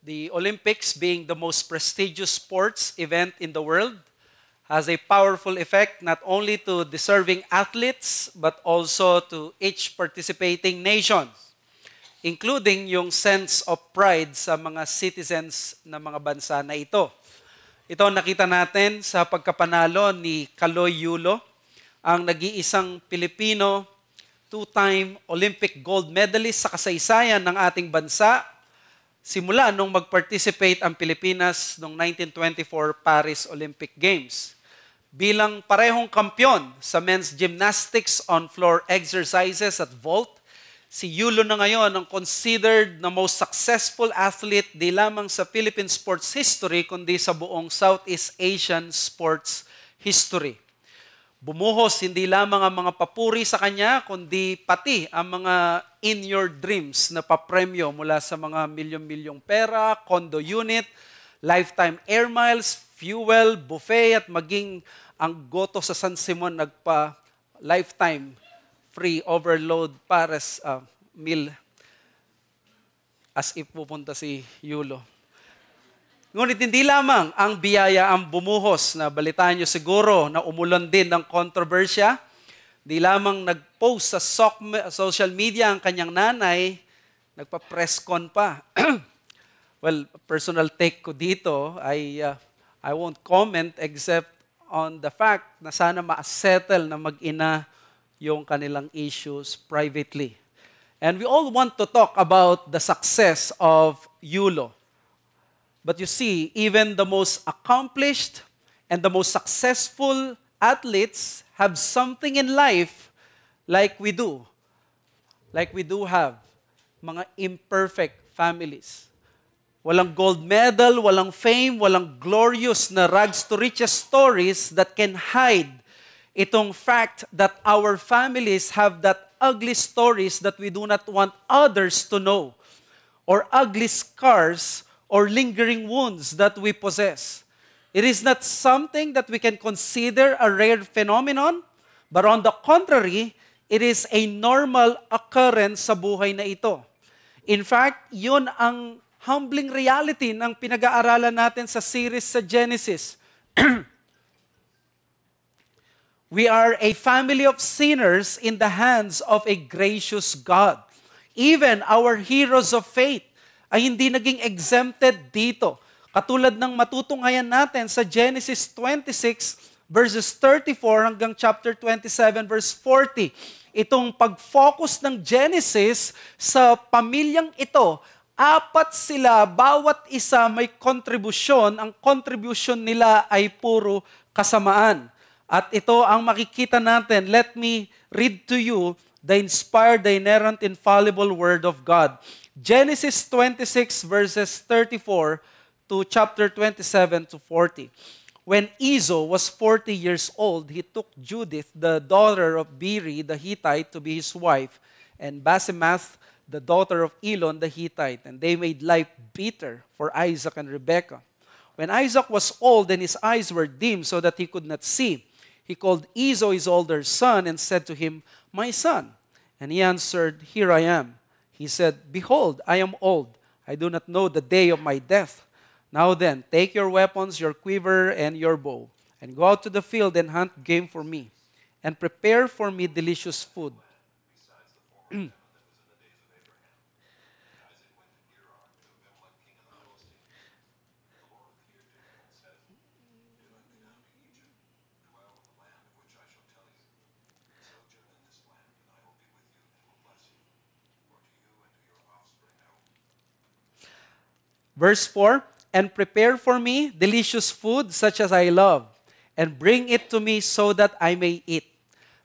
The Olympics, being the most prestigious sports event in the world, has a powerful effect not only to deserving athletes but also to each participating nation, including yung sense of pride sa mga citizens ng mga bansa na ito. Ito nakita natin sa pagkapanalo ni Kaloy Yulo, ang nag-iisang Pilipino, two-time Olympic gold medalist sa kasaysayan ng ating bansa, simula nung mag-participate ang Pilipinas noong 1924 Paris Olympic Games. Bilang parehong kampyon sa men's gymnastics on floor exercises at vault, si Yulo na ngayon ang considered na most successful athlete di lamang sa Philippine sports history kundi sa buong Southeast Asian sports history. Bumuhos hindi lamang ang mga papuri sa kanya kundi pati ang mga in your dreams na papremyo mula sa mga milyong-milyong pera, condo unit, lifetime air miles, fuel, buffet at maging ang Goto sa San Simon nagpa lifetime free overload pares meal as if pupunta si Yulo. Ngunit hindi lamang ang biyaya ang bumuhos, na balitaan nyo siguro na umulan din ng kontrobersya. Di lamang nag-post sa social media ang kanyang nanay, nagpa-press con pa. Well, personal take ko dito, I won't comment except on the fact na sana ma-settle na mag-ina yung kanilang issues privately. And we all want to talk about the success of Yulo. But you see, even the most accomplished and the most successful athletes have something in life like we do. Like we do have mga imperfect families. Walang gold medal, walang fame, walang glorious na rags to riches stories that can hide itong fact that our families have that ugly stories that we do not want others to know, or ugly scars or lingering wounds that we possess. It is not something that we can consider a rare phenomenon, but on the contrary, it is a normal occurrence sa buhay na ito. In fact, yun ang humbling reality ng pinag-aaralan natin sa series sa Genesis. We are a family of sinners in the hands of a gracious God. Even our heroes of faith ay hindi naging exempted dito. Katulad ng matutunghayan natin sa Genesis 26 verses 34 hanggang chapter 27 verse 40. Itong pag-focus ng Genesis sa pamilyang ito, apat sila, bawat isa may kontribusyon. Ang contribution nila ay puro kasamaan. At ito ang makikita natin. Let me read to you the inspired, the inerrant, infallible Word of God. Genesis 26 verses 34 to chapter 27 to 40. When Esau was 40 years old, he took Judith, the daughter of Beeri the Hittite, to be his wife, and Basemath, the daughter of Elon the Hittite, and they made life bitter for Isaac and Rebekah. When Isaac was old and his eyes were dim so that he could not see, he called Esau his older son and said to him, "My son." And he answered, "Here I am." He said, "Behold, I am old. I do not know the day of my death. Now then, take your weapons, your quiver, and your bow, and go out to the field and hunt game for me, and prepare for me delicious food." Verse 4, "And prepare for me delicious food such as I love, and bring it to me so that I may eat,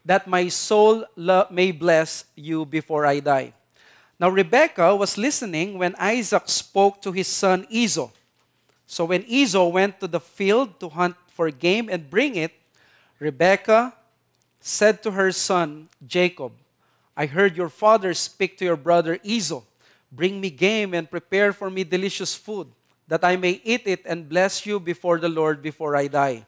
that my soul may bless you before I die." Now Rebekah was listening when Isaac spoke to his son Esau. So when Esau went to the field to hunt for game and bring it, Rebekah said to her son Jacob, "I heard your father speak to your brother Esau. Bring me game and prepare for me delicious food, that I may eat it and bless you before the Lord before I die.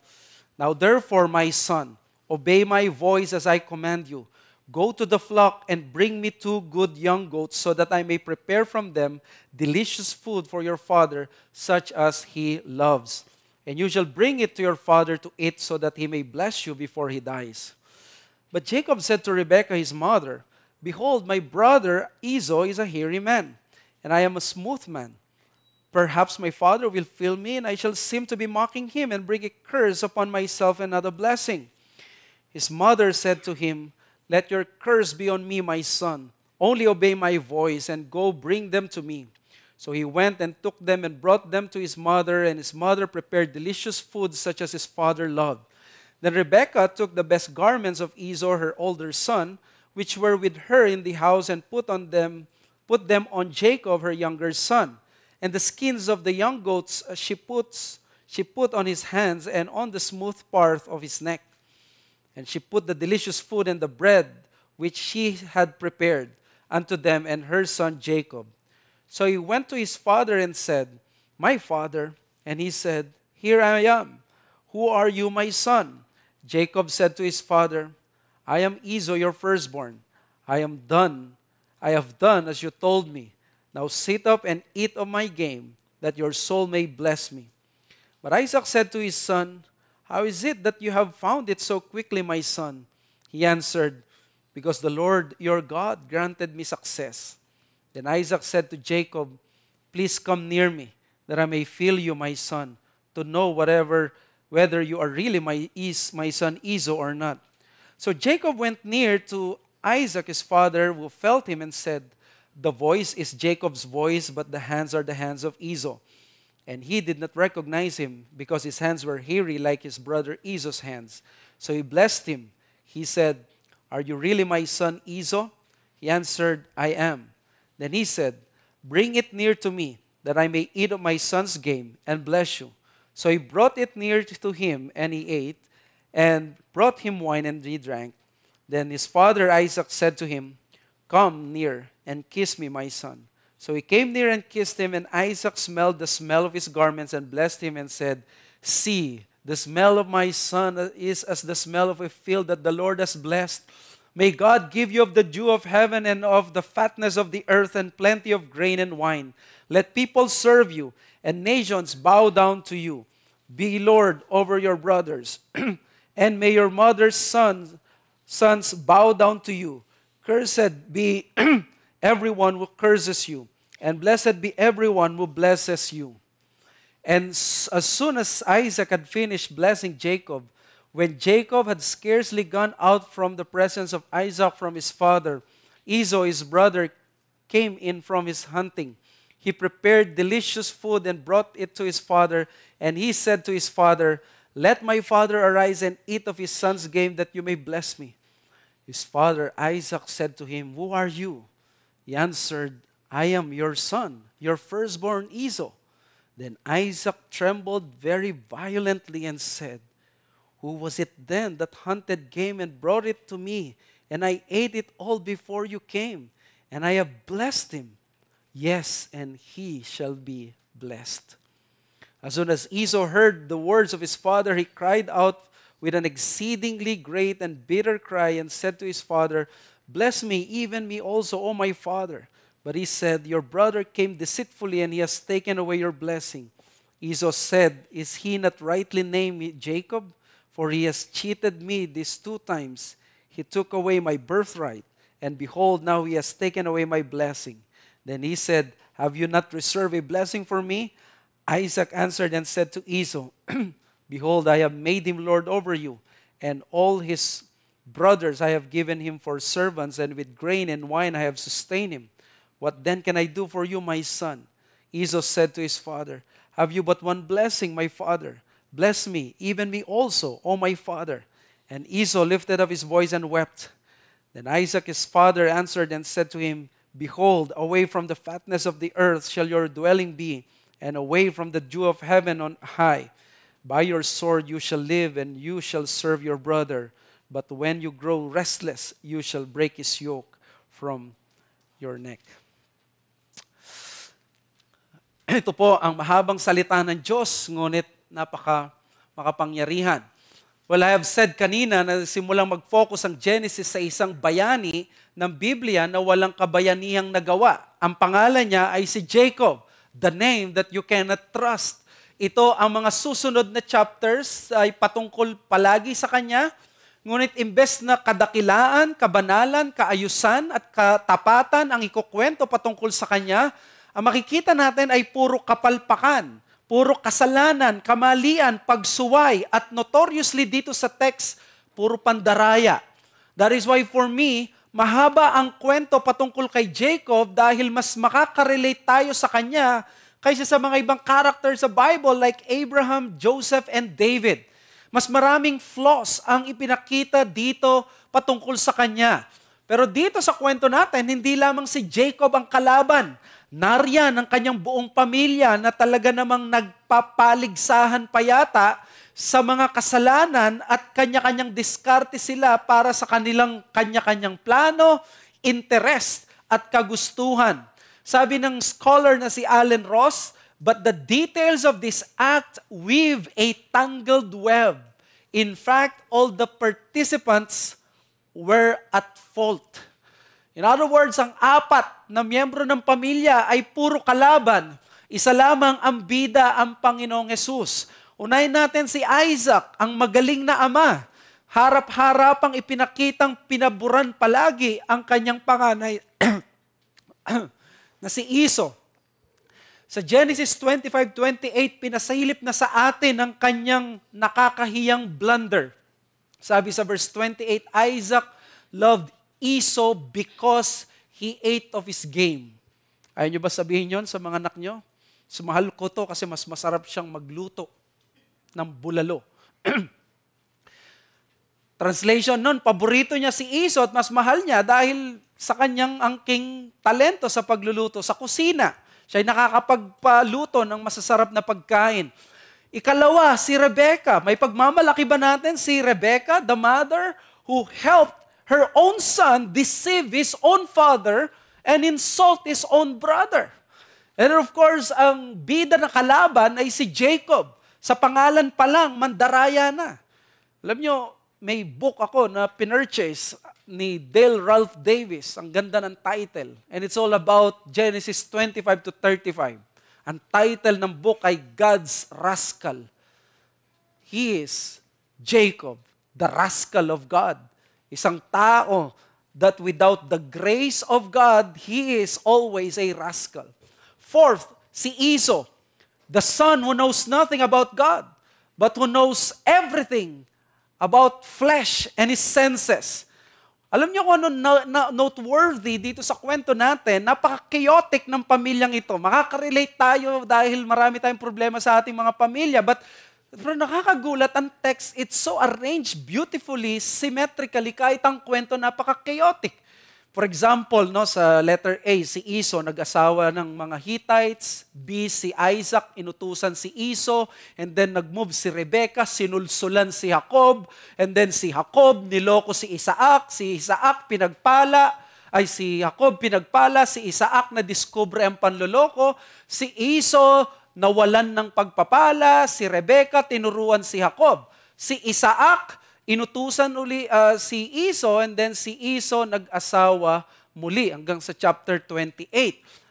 Now therefore, my son, obey my voice as I command you. Go to the flock and bring me 2 good young goats so that I may prepare from them delicious food for your father, such as he loves. And you shall bring it to your father to eat so that he may bless you before he dies." But Jacob said to Rebekah his mother, "Behold, my brother Esau is a hairy man, and I am a smooth man. Perhaps my father will feel me, and I shall seem to be mocking him and bring a curse upon myself and not a blessing." His mother said to him, "Let your curse be on me, my son. Only obey my voice and go bring them to me." So he went and took them and brought them to his mother, and his mother prepared delicious food such as his father loved. Then Rebekah took the best garments of Esau, her older son, which were with her in the house, and put them on Jacob, her younger son. And the skins of the young goats she put on his hands and on the smooth part of his neck. And she put the delicious food and the bread which she had prepared unto them and her son Jacob. So he went to his father and said, "My father." And he said, "Here I am. Who are you, my son?" Jacob said to his father, "I am Esau, your firstborn. I have done as you told me. Now sit up and eat of my game, that your soul may bless me." But Isaac said to his son, "How is it that you have found it so quickly, my son?" He answered, "Because the Lord your God granted me success." Then Isaac said to Jacob, "Please come near me, that I may feel you, my son, to know whether you are really my son Esau or not." So Jacob went near to Isaac his father, who felt him and said, "The voice is Jacob's voice, but the hands are the hands of Esau." And he did not recognize him, because his hands were hairy like his brother Esau's hands. So he blessed him. He said, "Are you really my son Esau?" He answered, "I am." Then he said, "Bring it near to me, that I may eat of my son's game and bless you." So he brought it near to him, and he ate, and brought him wine, and he drank. Then his father Isaac said to him, "Come near and kiss me, my son." So he came near and kissed him, and Isaac smelled the smell of his garments and blessed him and said, "See, the smell of my son is as the smell of a field that the Lord has blessed. May God give you of the dew of heaven and of the fatness of the earth and plenty of grain and wine. Let people serve you and nations bow down to you. Be Lord over your brothers, and may your mother's sons bow down to you. Cursed be everyone who curses you, and blessed be everyone who blesses you." And as soon as Isaac had finished blessing Jacob, when Jacob had scarcely gone out from the presence of Isaac from his father, Esau his brother came in from his hunting. He prepared delicious food and brought it to his father, and he said to his father, "Let my father arise and eat of his son's game, that you may bless me." His father Isaac said to him, "Who are you?" He answered, "I am your son, your firstborn Esau." Then Isaac trembled very violently and said, "Who was it then that hunted game and brought it to me? And I ate it all before you came, and I have blessed him. Yes, and he shall be blessed." As soon as Esau heard the words of his father, he cried out with an exceedingly great and bitter cry and said to his father, "Bless me, even me also, O my father." But he said, "Your brother came deceitfully, and he has taken away your blessing." Esau said, "Is he not rightly named Jacob? For he has cheated me these 2 times. He took away my birthright, and behold, now he has taken away my blessing." Then he said, "Have you not reserved a blessing for me?" Isaac answered and said to Esau, "Behold, I have made him lord over you, and all his brothers I have given him for servants, and with grain and wine I have sustained him. What then can I do for you, my son?" Esau said to his father, "Have you but one blessing, my father? Bless me, even me also, O my father." And Esau lifted up his voice and wept. Then Isaac his father answered and said to him, "Behold, away from the fatness of the earth shall your dwelling be, and away from the dew of heaven on high. By your sword you shall live, and you shall serve your brother. But when you grow restless, you shall break his yoke from your neck." Ito po ang mahabang salita ng Diyos, ngunit makapangyarihan. Well, I have said kanina na simulang mag-focus ang Genesis sa isang bayani ng Biblia na walang kabayanihang nagawa. Ang pangalan niya ay si Jacob, the name that you cannot trust. Ito ang mga susunod na chapters ay patungkol palagi sa kanya. Ngunit imbes na kadakilaan, kabanalan, kaayusan at katapatan ang ikukwento patungkol sa kanya, ang makikita natin ay puro kapalpakan, puro kasalanan, kamalian, pagsuway, at notoriously dito sa text, puro pandaraya. That is why for me, mahaba ang kwento patungkol kay Jacob dahil mas makaka-relate tayo sa kanya kaysa sa mga ibang characters sa Bible like Abraham, Joseph, and David. Mas maraming flaws ang ipinakita dito patungkol sa kanya. Pero dito sa kwento natin, hindi lamang si Jacob ang kalaban. Nariyan ang kanyang buong pamilya na talaga namang nagpapaligsahan pa yata sa mga kasalanan at kanya-kanyang diskarte sila para sa kanilang kanya-kanyang plano, interest at kagustuhan. Sabi ng scholar na si Alan Ross, but the details of this act weave a tangled web. In fact, all the participants were at fault. In other words, ang apat na miyembro ng pamilya ay puro kalaban. Isa lamang ang bida, ang Panginoong Hesus. Unahin natin si Isaac, ang magaling na ama. Harap-harapang ipinakitang pinaburan palagi ang kanyang panganay na si Esau. Sa Genesis 25:28, pinasilip na sa atin ang kanyang nakakahiyang blunder. Sabi sa verse 28, Isaac loved Esau because he ate of his game. Ayaw nyo ba sabihin yon sa mga anak nyo? Sumahal ko to kasi mas masarap siyang magluto ng bulalo. Translation nun, paborito niya si Esau at mas mahal niya dahil sa kanyang angking talento sa pagluluto sa kusina. Siya'y nakakapagpaluto ng masasarap na pagkain. Ikalawa, si Rebecca. May pagmamalaki ba natin si Rebecca, the mother who helped her own son deceive his own father and insult his own brother. And of course, ang bida na kalaban ay si Jacob. Sa pangalan pa lang, mandaraya na. Alam nyo, may book ako na pinurchase ni Dale Ralph Davis. Ang ganda ng title. And it's all about Genesis 25 to 35. Ang title ng book ay God's Rascal. He is Jacob, the rascal of God. Isang tao that without the grace of God, he is always a rascal. Fourth, si Esau, the son who knows nothing about God, but who knows everything about flesh and his senses. Alam niyo kung ano noteworthy dito sa kwento natin, napaka-chaotic ng pamilyang ito. Makaka-relate tayo dahil marami tayong problema sa ating mga pamilya, pero nakakagulat ang text, it's so arranged beautifully, symmetrically, kahit ang kwento napaka-chaotic. For example, no, sa letter A, si Esau nag-asawa ng mga Hittites, B, si Isaac, inutusan si Esau, and then nag-move si Rebecca, sinulsulan si Jacob, and then si Jacob, niloko si Isaac si Jacob pinagpala, si Isaac na diskubre ang panloloko, si Esau nawalan ng pagpapala, si Rebecca, tinuruan si Jacob. Si Isaac, inutusan uli si Esau, and then si Esau nag-asawa muli hanggang sa chapter 28.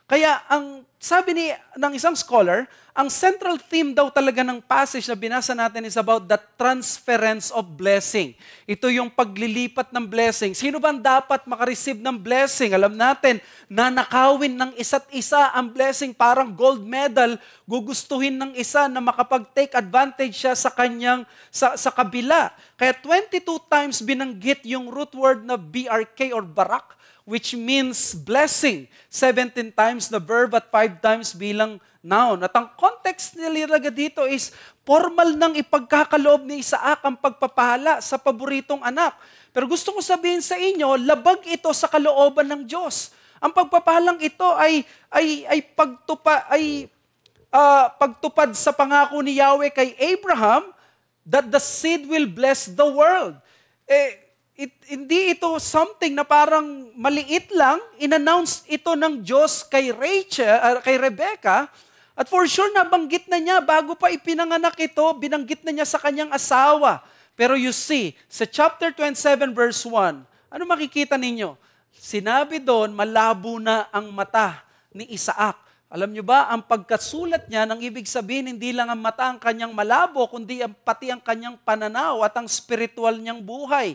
Kaya ang sabi ng isang scholar, ang central theme daw talaga ng passage na binasa natin is about the transference of blessing. Ito yung paglilipat ng blessing. Sino ba dapat makareceive ng blessing? Alam natin, nanakawin ng isa't isa ang blessing, parang gold medal, gugustuhin ng isa na makapag-take advantage siya sa kanyang, sa kabila. Kaya 22 times binanggit yung root word na BRK or barak, which means blessing. 17 times na verb at 5 times bilang noun. At ang context nilalaga dito is formal nang ipagkakaloob ni Isaac ang pagpapala sa paboritong anak. Pero gusto ko sabihin sa inyo, labag ito sa kalooban ng Diyos. Ang pagpapalang ito ay pagtupad sa pangako ni Yahweh kay Abraham that the seed will bless the world. Hindi ito something na parang maliit lang. In-announce ito ng Diyos kay Rebecca. At for sure, nabanggit na niya, bago pa ipinanganak ito, binanggit na niya sa kanyang asawa. Pero you see, sa chapter 27 verse 1, ano makikita ninyo? Sinabi doon, malabo na ang mata ni Isaac. Alam nyo ba, ang pagkasulat niya, ang ibig sabihin, hindi lang ang mata ang kanyang malabo, kundi pati ang kanyang pananaw at ang spiritual niyang buhay.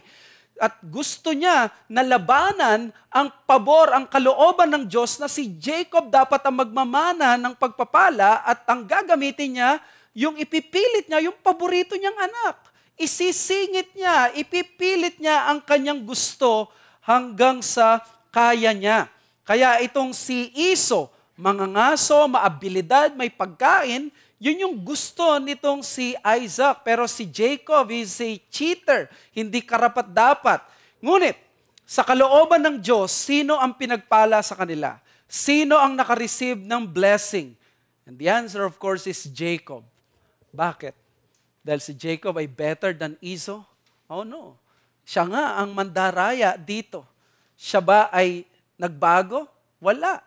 At gusto niya na labanan ang pabor, ang kalooban ng Diyos na si Jacob dapat ang magmamana ng pagpapala at ang gagamitin niya, yung ipipilit niya, yung paborito niyang anak. Isisingit niya, ipipilit niya ang kanyang gusto hanggang sa kaya niya. Kaya itong si Esau, mangangaso, maabilidad, may pagkain, yun yung gusto nitong si Isaac. Pero si Jacob is a cheater, hindi karapat-dapat. Ngunit, sa kalooban ng Diyos, sino ang pinagpala sa kanila? Sino ang nakareceive ng blessing? And the answer, of course, is Jacob. Bakit? Dahil si Jacob ay better than Esau? Oh no. Siya nga ang mandaraya dito. Siya ba ay nagbago? Wala.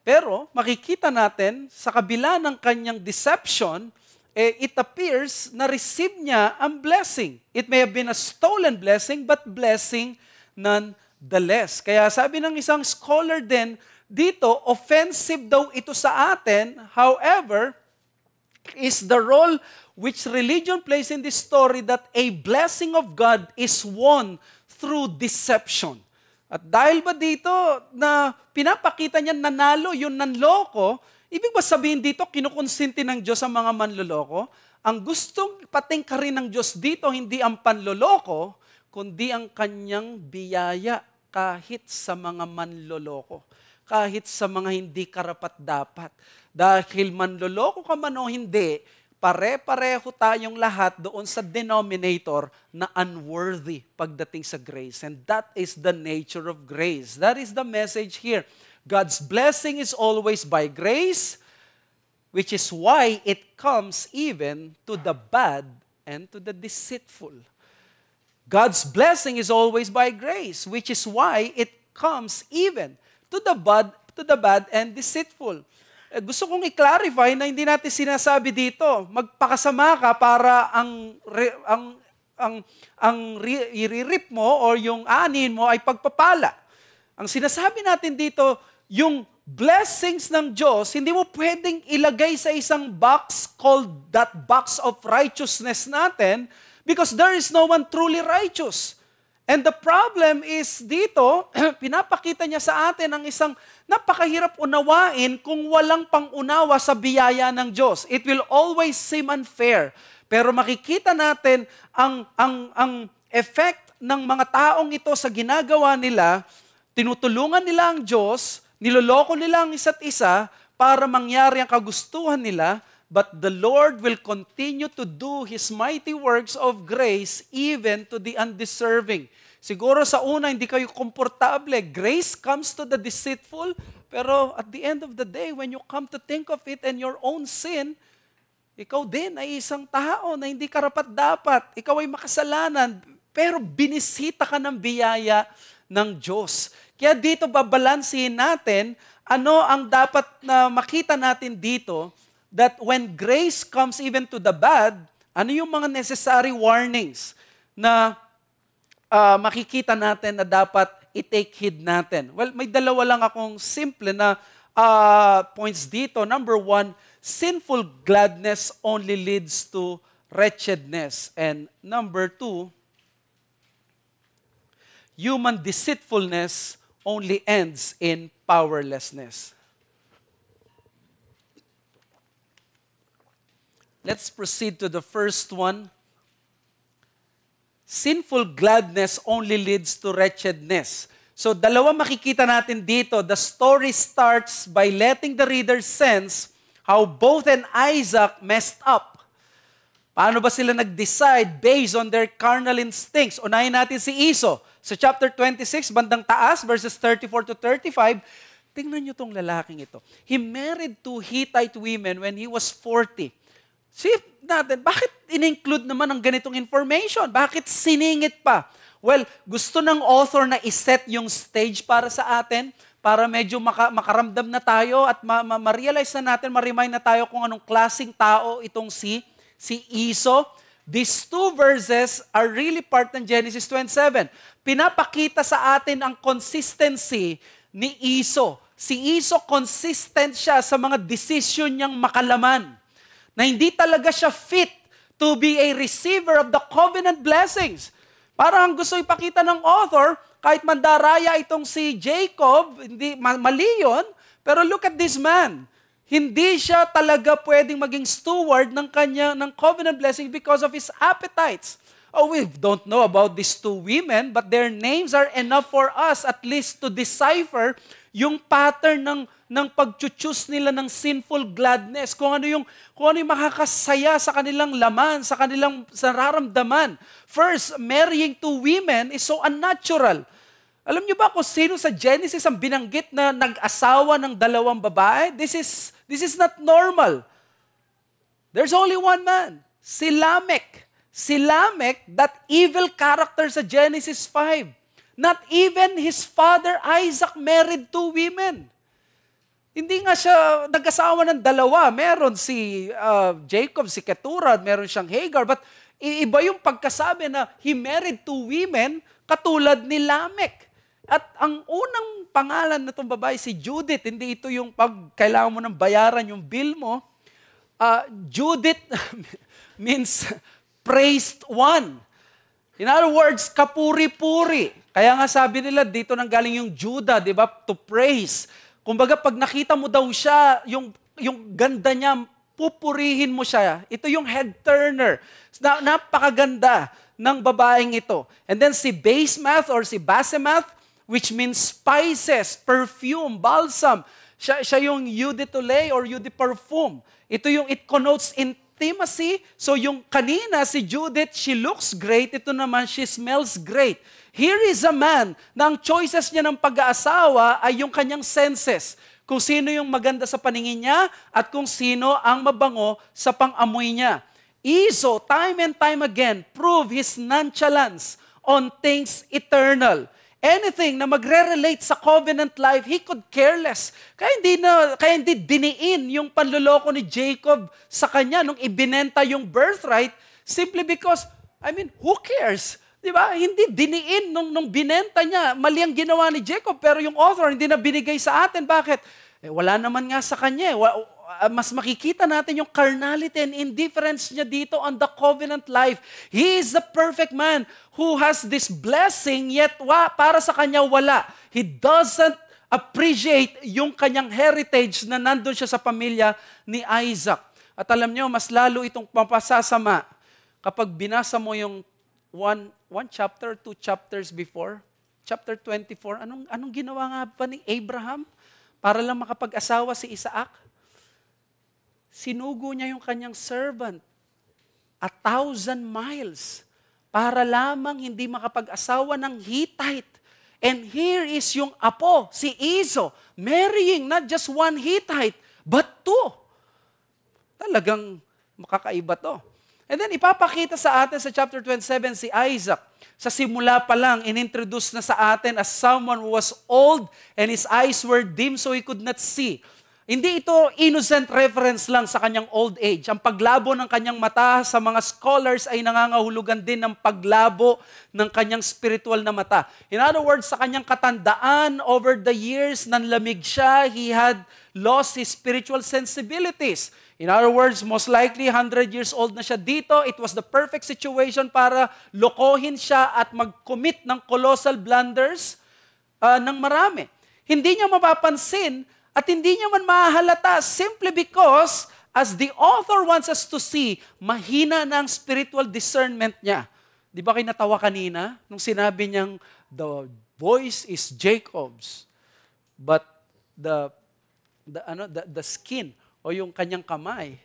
Pero makikita natin, sa kabila ng kanyang deception, it appears na receive niya ang blessing. It may have been a stolen blessing, but blessing nonetheless. Kaya sabi ng isang scholar din, dito, offensive daw ito sa atin. However, is the role which religion plays in this story that a blessing of God is won through deception. At dahil ba dito na pinapakita niya nanalo yung nanloko, ibig ba sabihin dito kinukonsinti ng Diyos ang mga manloloko? Ang gustong patingkarin ng Diyos dito hindi ang panloloko, kundi ang kanyang biyaya kahit sa mga manloloko, kahit sa mga hindi karapat-dapat. Dahil manloloko ka man o hindi, pare-pareho tayong lahat doon sa denominator na unworthy pagdating sa grace. And that is the nature of grace. That is the message here. God's blessing is always by grace, which is why it comes even to the bad and to the deceitful. God's blessing is always by grace, which is why it comes even to the bad and deceitful. Gusto kong i-clarify na hindi natin sinasabi dito, magpakasama ka para i-rip mo or yung anin mo ay pagpapala. Ang sinasabi natin dito, yung blessings ng Diyos, hindi mo pwedeng ilagay sa isang box called that box of righteousness natin because there is no one truly righteous. And the problem is dito, pinapakita niya sa atin ang isang napakahirap unawain kung walang pangunawa sa biyaya ng Diyos. It will always seem unfair. Pero makikita natin ang effect ng mga taong ito sa ginagawa nila, tinutulungan nila ang Diyos, niloloko nila ang isa't isa para mangyari ang kagustuhan nila, but the Lord will continue to do His mighty works of grace even to the undeserving. Siguro sa una, hindi kayo komportable. Grace comes to the deceitful, pero at the end of the day, when you come to think of it and your own sin, ikaw din ay isang tao na hindi karapat-dapat. Ikaw ay makasalanan, pero binisita ka ng biyaya ng Diyos. Kaya dito babalansihin natin, ano ang dapat na makita natin dito, that when grace comes even to the bad, ano yung mga necessary warnings na makikita natin na dapat i-take heed natin? Well, may dalawa lang akong simple na points dito. Number one, sinful gladness only leads to wretchedness. And number two, human deceitfulness only ends in powerlessness. Let's proceed to the first one. Sinful gladness only leads to wretchedness. So dalawa makikita natin dito. The story starts by letting the reader sense how both and Isaac messed up. Paano ba sila nag-decide based on their carnal instincts? Unahin natin si Esau. Sa chapter 26, bandang taas, verses 34 to 35, tingnan nyo tong lalaking ito. He married two Hittite women when he was 40. See natin, bakit in-include naman ang ganitong information? Bakit siningit pa? Well, gusto ng author na iset yung stage para sa atin, para medyo makaramdam na tayo at ma-realize na natin, ma-remind na tayo kung anong klaseng tao itong si Esau. These two verses are really part ng Genesis 27. Pinapakita sa atin ang consistency ni Esau. Si Esau, consistent siya sa mga decision niyang makalaman. Na hindi talaga siya fit to be a receiver of the covenant blessings. Parang gusto ipakita ng author, kahit mandaraya itong si Jacob, hindi, mali yun, pero look at this man. Hindi siya talaga pwedeng maging steward ng covenant blessing because of his appetites. Oh, we don't know about these two women, but their names are enough for us at least to decipher yung pattern ng pag-choose nila ng sinful gladness, kung ano yung makakasaya sa kanilang laman, sa kanilang nararamdaman. First, marrying two women is so unnatural. Alam niyo ba kung sino sa Genesis ang binanggit na nag-asawa ng dalawang babae? This is not normal. There's only one man, si Lamech. Si Lamech, that evil character sa Genesis 5. Not even his father Isaac married two women. Hindi nga siya nag-asawa ng dalawa. Meron si Jacob, si Keturah, meron siyang Hagar, but iba yung pagkasabi na he married two women katulad ni Lamech. At ang unang pangalan na itong babae, si Judith, hindi ito yung pag kailangan mo ng bayaran yung bill mo. Judith means praised one. In other words, kapuri-puri. Kaya nga sabi nila, dito nang galing yung Judah, di ba? To praise. Kumbaga, pag nakita mo daw siya, yung ganda niya, pupurihin mo siya. Ito yung head turner. Napakaganda ng babaeng ito. And then si Basemath or si Basemath, which means spices, perfume, balsam. Siya yung eau de toilette or eau de perfume. Ito yung it connotes intimacy. So yung kanina, si Judith, she looks great. Ito naman, she smells great. Here is a man na ang choices niya ng pag-aasawa ay yung kanyang senses. Kung sino yung maganda sa paningin niya at kung sino ang mabango sa pang-amoy niya. Esau, time and time again, prove his nonchalance on things eternal. Anything na magre-relate sa covenant life, he could care less. Kaya hindi diniin yung panloloko ni Jacob sa kanya nung ibinenta yung birthright simply because, who cares? Diba? Hindi diniin nung binenta niya. Mali ang ginawa ni Jacob, pero yung author hindi na binigay sa atin. Bakit? Wala naman nga sa kanya. Mas makikita natin yung carnality and indifference niya dito on the covenant life. He is the perfect man who has this blessing, yet para sa kanya wala. He doesn't appreciate yung kanyang heritage na nandun siya sa pamilya ni Isaac. At alam niyo, mas lalo itong mapasasama kapag binasa mo yung one chapter, 2 chapters before, chapter 24, anong ginawa nga ba ni Abraham para lang makapag-asawa si Isaac? Sinugo niya yung kanyang servant 1,000 miles para lamang hindi makapag-asawa ng Hittite. And here is yung apo, si Esau, marrying not just one Hittite, but two. Talagang makakaiba to. And then ipapakita sa atin sa chapter 27 si Isaac. Sa simula pa lang, inintroduce na sa atin as someone who was old and his eyes were dim so he could not see. Hindi ito innocent reference lang sa kanyang old age. Ang paglabo ng kanyang mata sa mga scholars ay nangangahulugan din ng paglabo ng kanyang spiritual na mata. In other words, sa kanyang katandaan, over the years, nanlamig siya, he had lost his spiritual sensibilities. In other words, most likely 100 years old na siya dito. It was the perfect situation para lokohin siya at mag-commit ng colossal blunders ng marami. Hindi niya mapapansin at hindi niya man mahalata simply because, as the author wants us to see, mahina na ang spiritual discernment niya. Di ba kayo natawa kanina nung sinabi niyang, the voice is Jacob's, but the skin o yung kanyang kamay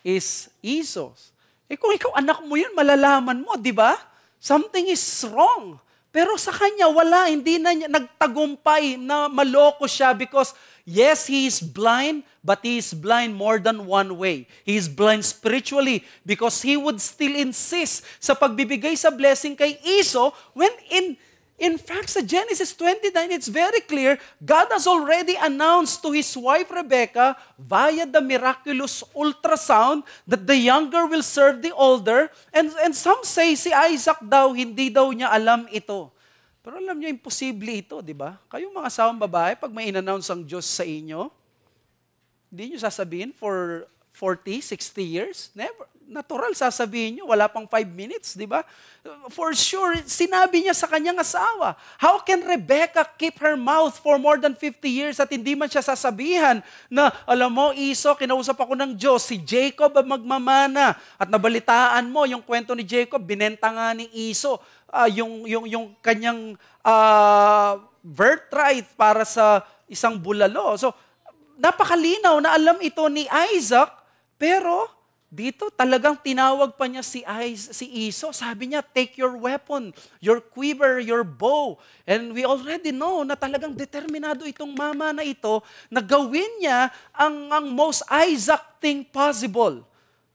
is Esau's. Kung ikaw anak mo yun, malalaman mo, di ba? Something is wrong. Pero sa kanya, wala. Hindi na niya nagtagumpay na maloko siya because, yes, he is blind, but he is blind more than one way. He is blind spiritually because he would still insist sa pagbibigay sa blessing kay Esau when in In fact, sa Genesis 29, it's very clear, God has already announced to his wife Rebecca via the miraculous ultrasound that the younger will serve the older. And some say si Isaac daw, hindi daw niya alam ito. Pero alam niyo, imposible ito, di ba? Kayong mga asawang babae, pag may in-announce ang Diyos sa inyo, hindi niyo sasabihin for 40, 60 years? Never. Natural, sasabihin niyo, wala pang 5 minutes, di ba? For sure, sinabi niya sa kanyang asawa. How can Rebecca keep her mouth for more than 50 years at hindi man siya sasabihan na, alam mo, Iso, kinausap ako ng Diyos, si Jacob ang magmamana. At nabalitaan mo, yung kwento ni Jacob, binenta nga ni Iso, yung kanyang birthright para sa isang bulalo. So, napakalinaw na alam ito ni Isaac, pero dito talagang tinawag pa niya si Iso. Sabi niya, take your weapon, your quiver, your bow. And we already know na talagang determinado itong mama na ito na gawin niya ang most Isaac thing possible.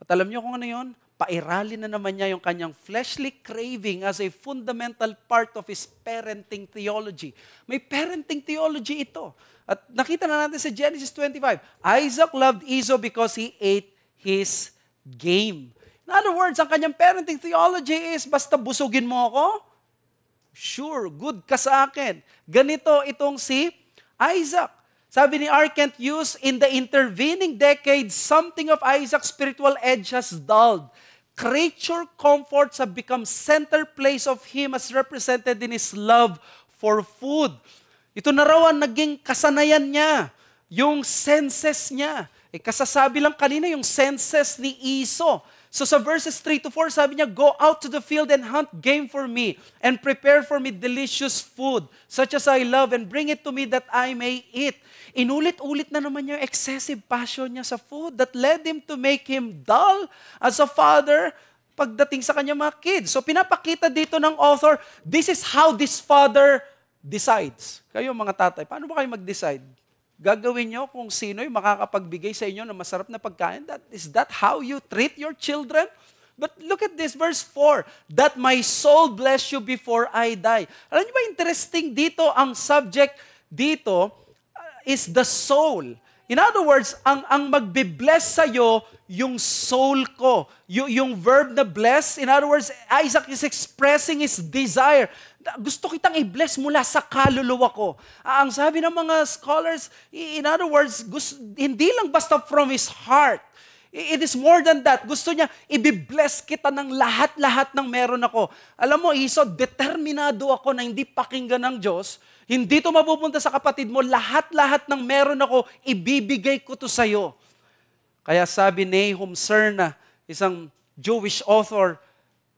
At alam niyo kung ano yun? Pairalin na naman niya yung kanyang fleshly craving as a fundamental part of his parenting theology. May parenting theology ito. At nakita na natin sa Genesis 25. Isaac loved Esau because he ate his game. In other words, ang kanyang parenting theology is, basta busugin mo ako, sure, good ka sa akin. Ganito itong si Isaac. Sabi ni R. Kent Hughes, in the intervening decades, something of Isaac's spiritual edge has dulled. Creature comforts have become center place of him as represented in his love for food. Ito na raw ang naging kasanayan niya, yung senses niya. Kasasabi lang kanina yung senses ni Esau. So sa verses 3 to 4, sabi niya, go out to the field and hunt game for me and prepare for me delicious food, such as I love, and bring it to me that I may eat. Inulit-ulit na naman yung excessive passion niya sa food that led him to make him dull as a father pagdating sa kanyang mga kids. So pinapakita dito ng author, this is how this father decides. Kayo mga tatay, paano ba kayo mag-decide? Gagawin nyo kung sino yung makakapagbigay sa inyo ng masarap na pagkain? Is that how you treat your children? But look at this, verse 4. That my soul bless you before I die. Alam niyo ba, interesting dito, ang subject dito is the soul. In other words, ang magbe-bless sa'yo, yung soul ko. Yung verb na bless, in other words, Isaac is expressing his desire. Gusto kitang i-bless mula sa kaluluwa ko. Ang sabi ng mga scholars, in other words, hindi lang basta from his heart. It is more than that. Gusto niya, i-bless kita ng lahat-lahat ng meron ako. Alam mo, Esau, determinado ako na hindi pakinggan ng Diyos. Hindi to mapupunta sa kapatid mo. Lahat-lahat ng meron ako, ibibigay ko to sa'yo. Kaya sabi Nahum Serna, isang Jewish author,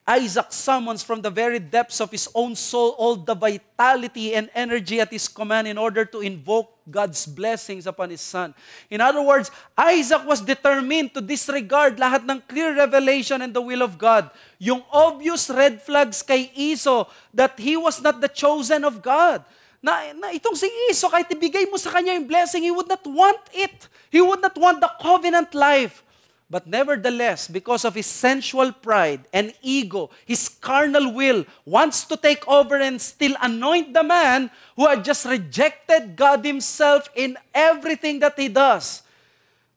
Isaac summons from the very depths of his own soul all the vitality and energy at his command in order to invoke God's blessings upon his son. In other words, Isaac was determined to disregard lahat ng clear revelation and the will of God. Yung obvious red flags kay Esau that he was not the chosen of God. Na itong si Esau, kahit ibigay mo sa kanya yung blessing, he would not want it. He would not want the covenant life. But nevertheless, because of his sensual pride and ego, his carnal will wants to take over and still anoint the man who had just rejected God himself in everything that he does.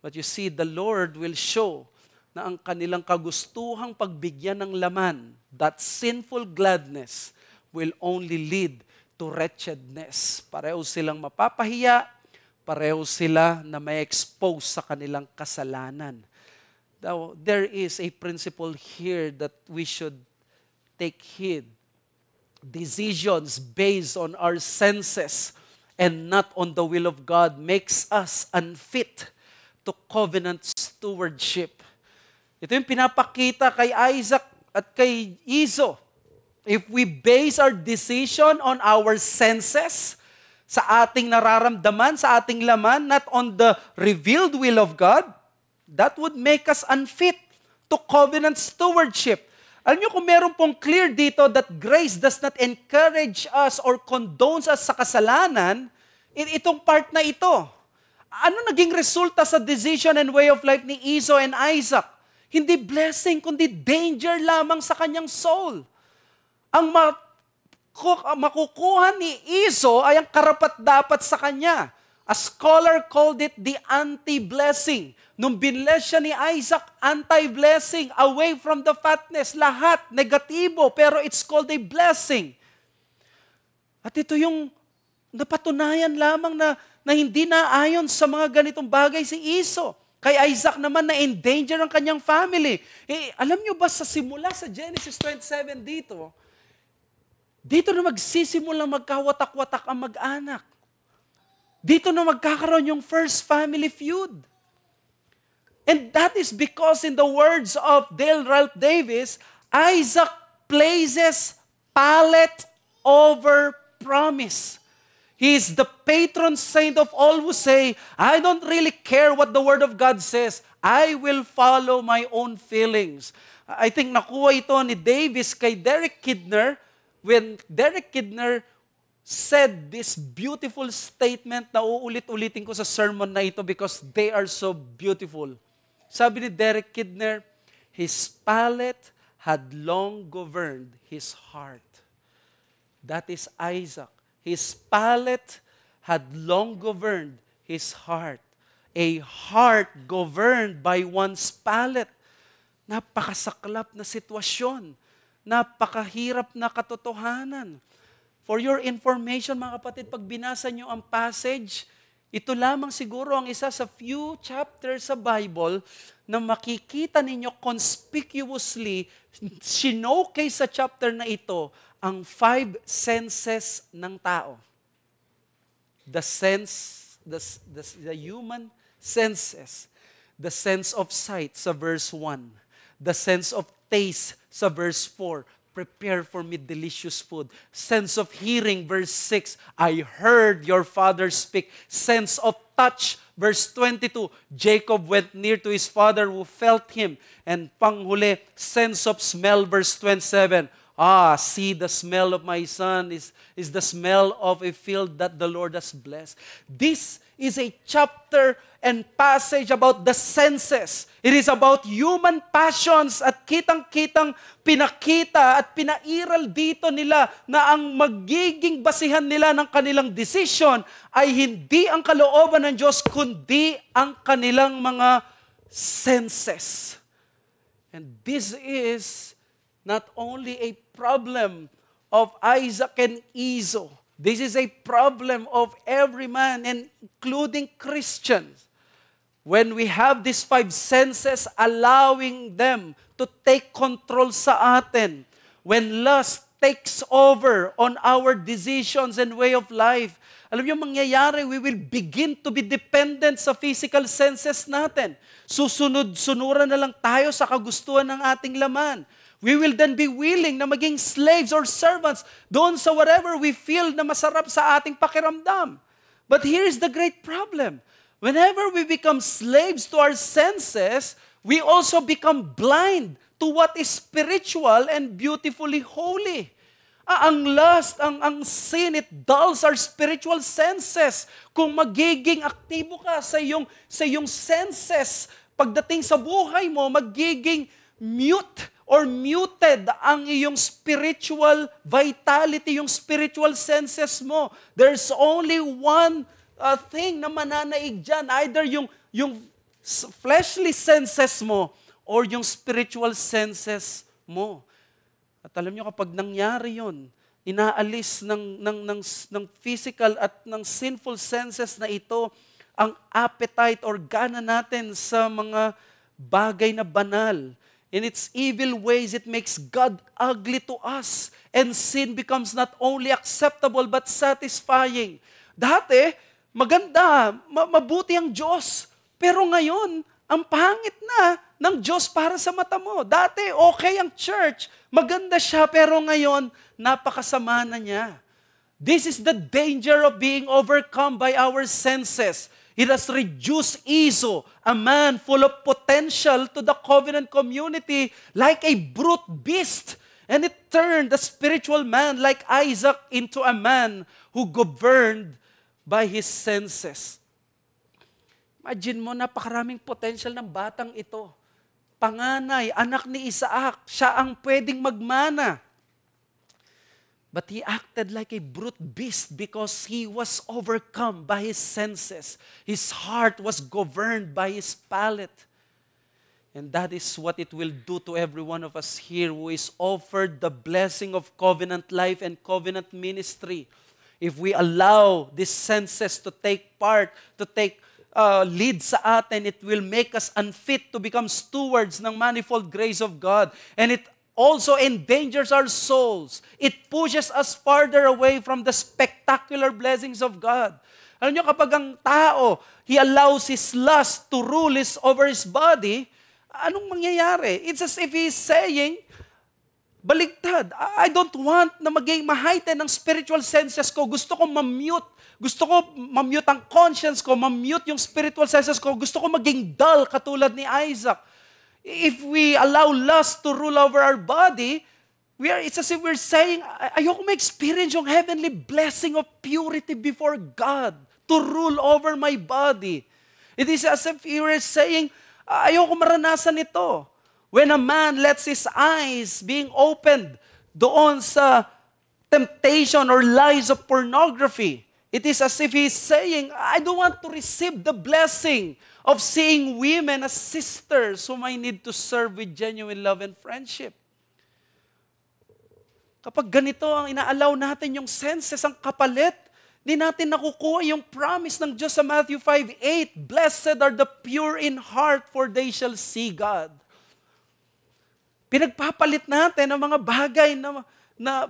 But you see, the Lord will show na ang kanilang kagustuhang pagbigyan ng laman, that sinful gladness, will only lead to wretchedness. Pareho silang mapapahiya, pareho sila na may expose sa kanilang kasalanan. Now, there is a principle here that we should take heed. Decisions based on our senses and not on the will of God makes us unfit to covenant stewardship. Ito yung pinapakita kay Isaac at kay Esau. If we base our decision on our senses, sa ating nararamdaman, sa ating laman, not on the revealed will of God, that would make us unfit to covenant stewardship. Alam niyo kung meron pong clear dito that grace does not encourage us or condones us sa kasalanan, itong part na ito. Ano naging resulta sa decision and way of life ni Esau and Isaac? Hindi blessing, kundi danger lamang sa kanyang soul. Ang makukuha ni Esau ay ang karapat-dapat sa kanya. A scholar called it the anti-blessing. Nung binless siya ni Isaac, anti-blessing, away from the fatness, lahat negatibo, pero it's called a blessing. At ito yung napatunayan lamang na hindi naayon sa mga ganitong bagay si Esau. Kay Isaac naman na endanger ang kanyang family. Alam nyo ba sa simula sa Genesis 27 dito na magsisimulang magkawatak-watak ang mag-anak. Dito na magkakaroon yung first family feud. And that is because in the words of Dale Ralph Davis, Isaac places palate over promise. He is the patron saint of all who say, I don't really care what the Word of God says. I will follow my own feelings. I think nakuha ito ni Davis kay Derek Kidner when Derek Kidner said this beautiful statement na uulit-ulitin ko sa sermon na ito because they are so beautiful. Sabi ni Derek Kidner, his palate had long governed his heart. That is Isaac. His palate had long governed his heart. A heart governed by one's palate. Napakasaklap na sitwasyon. Napakahirap na katotohanan. For your information, mga kapatid, pag binasa nyo ang passage, ito lamang siguro ang isa sa few chapters sa Bible na makikita ninyo conspicuously, sinokay sa chapter na ito, ang 5 senses ng tao. The human senses. The sense of sight sa verse 1. The sense of taste sa verse 4. Prepare for me delicious food. Sense of hearing, verse 6. I heard your father speak. Sense of touch, verse 22. Jacob went near to his father who felt him. And panghuli, sense of smell, verse 27. See, the smell of my son is the smell of a field that the Lord has blessed. This is a chapter and passage about the senses. It is about human passions at kitang-kitang pinakita at pinairal dito nila na ang magiging basihan nila ng kanilang decision ay hindi ang kalooban ng Diyos kundi ang kanilang mga senses. And this is not only a problem of Isaac and Esau. This is a problem of every man, and including Christians. When we have these 5 senses, allowing them to take control sa atin. When lust takes over on our decisions and way of life, alam niyo mangyayari, we will begin to be dependent sa physical senses natin. Susunod-sunuran na lang tayo sa kagustuhan ng ating laman. We will then be willing na maging slaves or servants doon sa whatever we feel na masarap sa ating pakiramdam. But here's the great problem. Whenever we become slaves to our senses, we also become blind to what is spiritual and beautifully holy. Ang lust, ang sin, it dulls our spiritual senses. Kung magiging aktibo ka sa iyong senses, pagdating sa buhay mo, magiging mute or muted ang iyong spiritual vitality, yung spiritual senses mo. There's only one thing na mananaig dyan. Either yung fleshly senses mo or yung spiritual senses mo. At alam nyo, kapag nangyari yun, inaalis ng physical at ng sinful senses na ito, ang appetite or gana natin sa mga bagay na banal. In its evil ways, it makes God ugly to us. And sin becomes not only acceptable but satisfying. Dati, maganda, mabuti ang Diyos. Pero ngayon, ang pangit na ng Diyos para sa mata mo. Dati, okay ang church. Maganda siya, pero ngayon, napakasama na niya. This is the danger of being overcome by our senses. It has reduced Esau, a man full of potential, to the covenant community like a brute beast. And it turned the spiritual man like Isaac into a man who governed by his senses. Imagine mo, napakaraming potential ng batang ito. Panganay, anak ni Isaac, siya ang pwedeng magmana. But he acted like a brute beast because he was overcome by his senses. His heart was governed by his palate. And that is what it will do to every one of us here who is offered the blessing of covenant life and covenant ministry. If we allow these senses to take part, to take lead sa atin, it will make us unfit to become stewards ng manifold grace of God. And it also endangers our souls. It pushes us farther away from the spectacular blessings of God. Alam nyo, kapag ang tao, he allows his lust to rule over his body, anong mangyayari? It's as if he's saying, baligtad, I don't want na maging ma-heighten ng spiritual senses ko. Gusto ko ma-mute. Gusto ko ma-mute ang conscience ko, ma-mute yung spiritual senses ko. Gusto ko maging dull katulad ni Isaac. If we allow lust to rule over our body, it's as if we're saying, ayoko ma-experience yung heavenly blessing of purity before God to rule over my body. It is as if we were saying, ayoko maranasan ito. When a man lets his eyes being opened doon sa temptation or lies of pornography, it is as if he's saying, I don't want to receive the blessing of seeing women as sisters whom I need to serve with genuine love and friendship. Kapag ganito ang inaalaw natin yung senses, ang kapalit, di natin nakukuha yung promise ng Diyos sa Matthew 5:8, Blessed are the pure in heart, for they shall see God. Pinagpapalit natin ang mga bagay na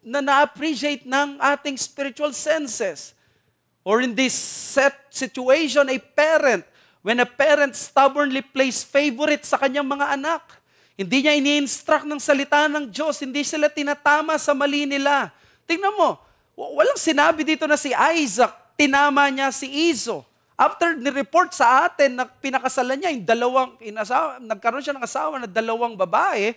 na-appreciate ng ating spiritual senses. Or in this situation, when a parent stubbornly plays favorite sa kanyang mga anak, hindi niya ini-instruct ng salita ng Diyos, hindi sila tinatama sa mali nila. Tingnan mo, walang sinabi dito na si Isaac, tinama niya si Esau. After ni-report sa atin na pinakasalan niya, nagkaroon siya ng asawa na 2 babae,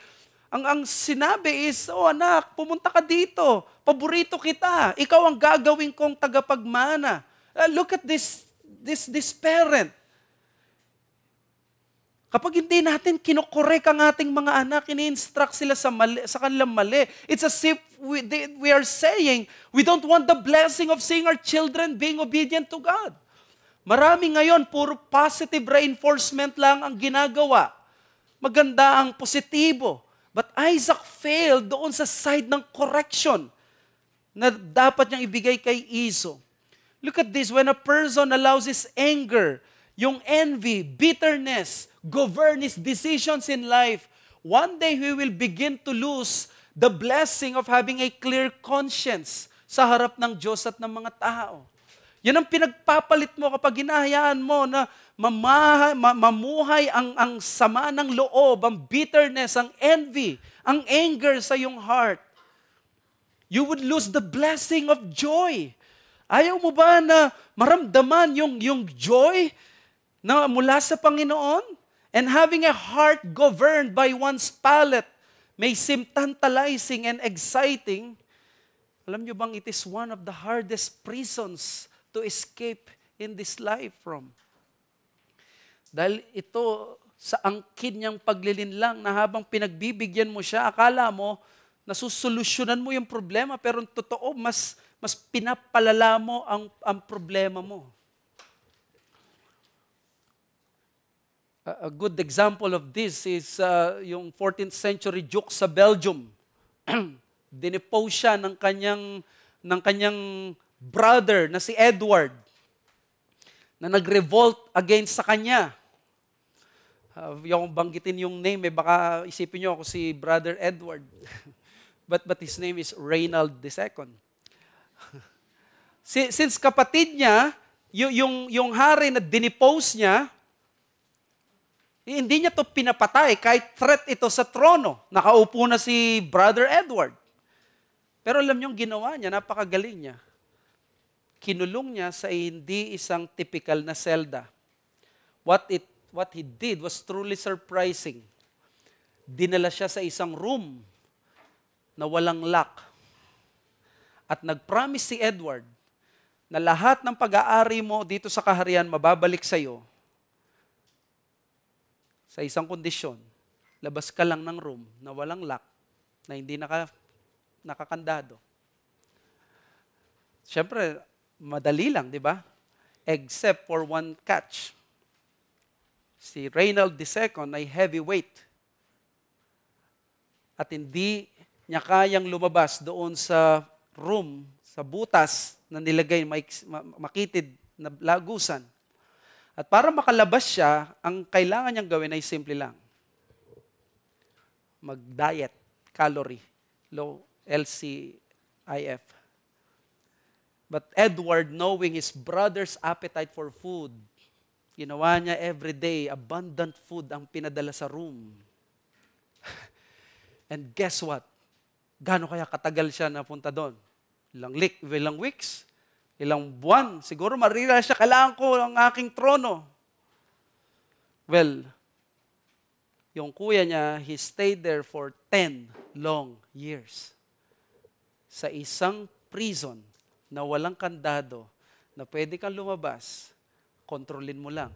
ang sinabi is, anak, pumunta ka dito, paborito kita, ikaw ang gagawin kong tagapagmana. Look at this parent. Kapag hindi natin kinokorek ang ating mga anak, ini-instruct sila sa kanilang mali, it's as if we are saying, we don't want the blessing of seeing our children being obedient to God. Marami ngayon, puro positive reinforcement lang ang ginagawa. Maganda ang positibo. But Isaac failed doon sa side ng correction na dapat niyang ibigay kay Esau. Look at this, when a person allows his anger, yung envy, bitterness, govern his decisions in life, one day he will begin to lose the blessing of having a clear conscience sa harap ng Diyos at ng mga tao. Yan ang pinagpapalit mo kapag hinahayaan mo na mamuhay ang sama ng loob, ang bitterness, ang envy, ang anger sa iyong heart. You would lose the blessing of joy. Ayaw mo ba na maramdaman yung joy na mula sa Panginoon? And having a heart governed by one's palate may seem tantalizing and exciting. Alam niyo bang it is one of the hardest prisons to escape in this life from. Dahil ito, sa angkin niyang paglilinlang na habang pinagbibigyan mo siya, akala mo, nasusolusyonan mo yung problema, pero totoo, mas pinapalala mo ang problema mo. A good example of this is yung 14th century Duke sa Belgium. Dinepose siya ng kanyang brother na si Edward na nag-revolt against sa kanya. Yung banggitin yung name, baka isipin nyo ako si Brother Edward. but his name is Reynald II. Since kapatid niya, yung hari na dinepose niya, hindi niya to pinapatay kahit threat ito sa trono. Nakaupo na si Brother Edward. Pero alam niyo yung ginawa niya, napakagaling niya. Kinulong niya sa hindi isang typical na selda. What he did was truly surprising. Dinala siya sa isang room na walang lock. At nag-promise si Edward na lahat ng pag-aari mo dito sa kaharian mababalik sa iyo sa isang kondisyon. Labas ka lang ng room na walang lock, na hindi nakakandado. Siyempre, madali lang, di ba? Except for one catch. Si Reynald II ay heavyweight. At hindi niya kayang lumabas doon sa room, sa butas na nilagay makitid na lagusan. At para makalabas siya, ang kailangan niyang gawin ay simple lang. Mag-diet, calorie, low LCIF. But Edward, knowing his brother's appetite for food, ginawa niya every day, abundant food ang pinadala sa room. And guess what? Gaano kaya katagal siya napunta doon? Ilang weeks? Ilang buwan? Siguro marirealize siya, kailangan ko ang aking trono. Well, yung kuya niya, he stayed there for 10 long years. Sa isang prison na walang kandado, na pwede kang lumabas, kontrolin mo lang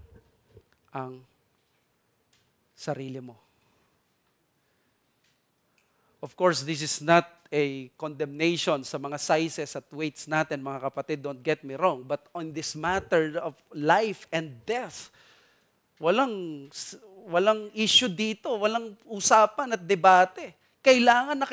ang sarili mo. Of course, this is not a condemnation sa mga sizes at weights natin, mga kapatid, don't get me wrong. But on this matter of life and death, walang issue dito, walang usapan at debate. Kailangan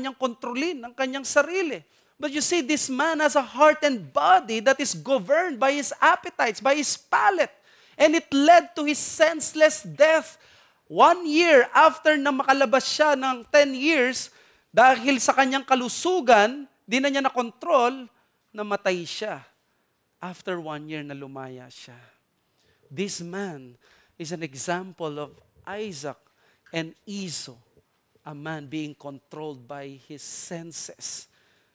niyang kontrolin ang kanyang sarili. But you see, this man has a heart and body that is governed by his appetites, by his palate. And it led to his senseless death. 1 year after na makalabas siya ng 10 years, dahil sa kanyang kalusugan, di na niya nakontrol, namatay siya. After 1 year na lumaya siya. This man is an example of Isaac and Esau, a man being controlled by his senses.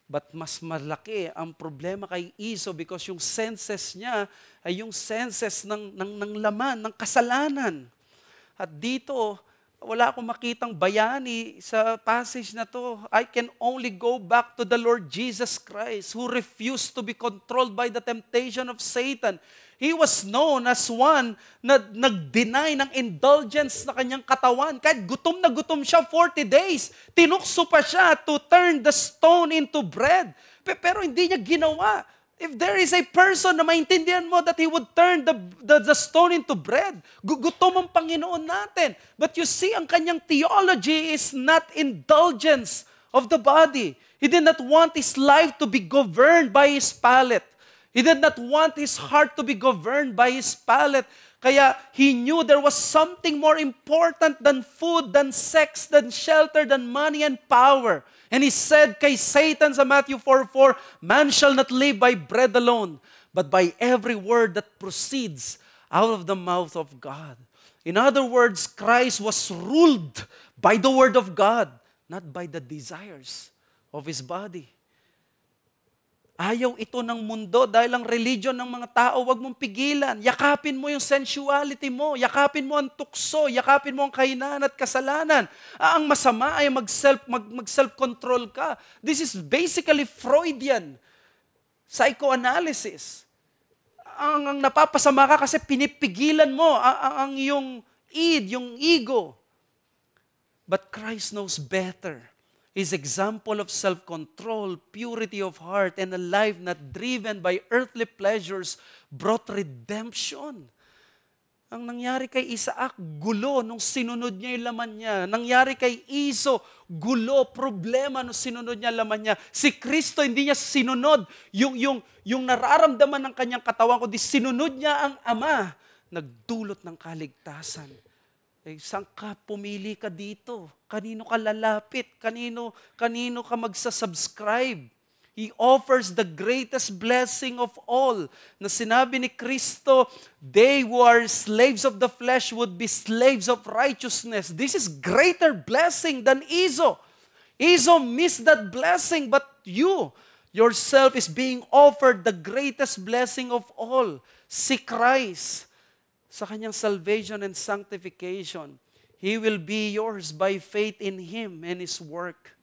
But mas malaki ang problema kay Esau because yung senses niya ay yung senses ng laman, ng kasalanan. At dito, wala akong makitang bayani sa passage na to. I can only go back to the Lord Jesus Christ who refused to be controlled by the temptation of Satan. He was known as one na nag-deny ng indulgence na kanyang katawan. Kahit gutom na gutom siya 40 days, tinukso pa siya to turn the stone into bread. Pero hindi niya ginawa. If there is a person na maintindihan mo that he would turn the stone into bread, gutom ang Panginoon natin. But you see, ang kanyang theology is not indulgence of the body. He did not want his life to be governed by his palate. He did not want his heart to be governed by his palate. Kaya he knew there was something more important than food, than sex, than shelter, than money and power. And he said kay Satan sa Matthew 4:4, "Man shall not live by bread alone, but by every word that proceeds out of the mouth of God." In other words, Christ was ruled by the word of God, not by the desires of his body. Ayaw ito ng mundo dahil ang religion ng mga tao, wag mong pigilan. Yakapin mo yung sensuality mo. Yakapin mo ang tukso. Yakapin mo ang kahinaan at kasalanan. Ang masama ay mag-self-control ka. This is basically Freudian psychoanalysis. Ang napapasama ka kasi pinipigilan mo ang iyong id, yung ego. But Christ knows better. His example of self-control, purity of heart, and a life not driven by earthly pleasures brought redemption. Ang nangyari kay Isaac, gulo nung sinunod niya yung laman niya. Nangyari kay Esau, gulo, problema nung sinunod niya yung laman niya. Si Kristo, hindi niya sinunod yung nararamdaman ng kanyang katawan, kundi sinunod niya ang Ama, nagdulot ng kaligtasan. Saan ka pumili ka dito? Kanino ka lalapit? Kanino ka magsasubscribe? He offers the greatest blessing of all. Na sinabi ni Kristo, they who are slaves of the flesh would be slaves of righteousness. This is greater blessing than Esau. Esau missed that blessing, but you yourself is being offered the greatest blessing of all. Si Christ. Sa kanyang salvation and sanctification, He will be yours by faith in Him and His work.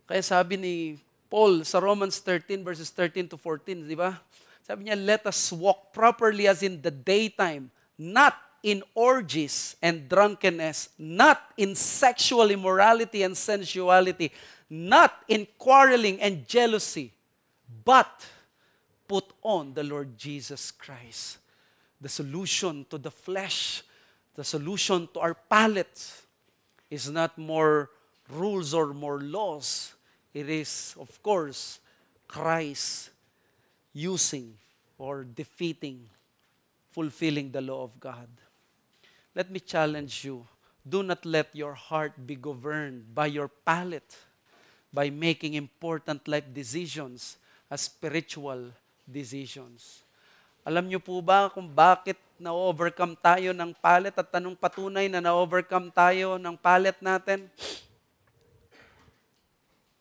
Kaya sabi ni Paul sa Romans 13 verses 13 to 14, di ba? Sabi niya, let us walk properly as in the daytime, not in orgies and drunkenness, not in sexual immorality and sensuality, not in quarreling and jealousy. but put on the Lord Jesus Christ. The solution to the flesh, the solution to our palates is not more rules or more laws. It is, of course, Christ using or defeating, fulfilling the law of God. Let me challenge you. Do not let your heart be governed by your palate, by making important life decisions as spiritual decisions. Alam niyo po ba kung bakit na-overcome tayo ng palate at anong patunay na na-overcome tayo ng palate natin?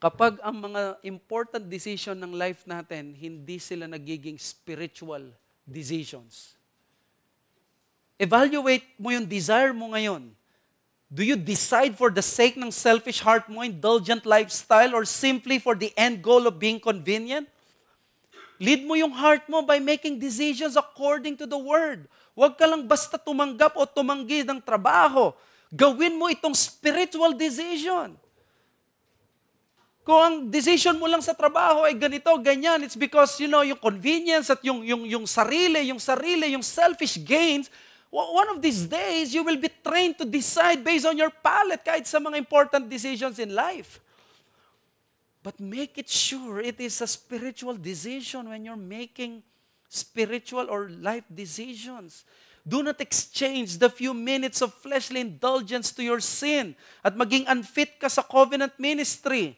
Kapag ang mga important decision ng life natin, hindi sila nagiging spiritual decisions. Evaluate mo yung desire mo ngayon. Do you decide for the sake ng selfish heart mo, indulgent lifestyle, or simply for the end goal of being convenient? Lead mo yung heart mo by making decisions according to the Word. Huwag ka lang basta tumanggap o tumanggi ng trabaho. Gawin mo itong spiritual decision. Kung ang decision mo lang sa trabaho ay ganito, ganyan, it's because, yung convenience at yung sarili, yung selfish gains, one of these days, you will be trained to decide based on your palate kahit sa mga important decisions in life. But make it sure it is a spiritual decision when you're making spiritual or life decisions. Do not exchange the few minutes of fleshly indulgence to your sin at maging unfit ka sa covenant ministry.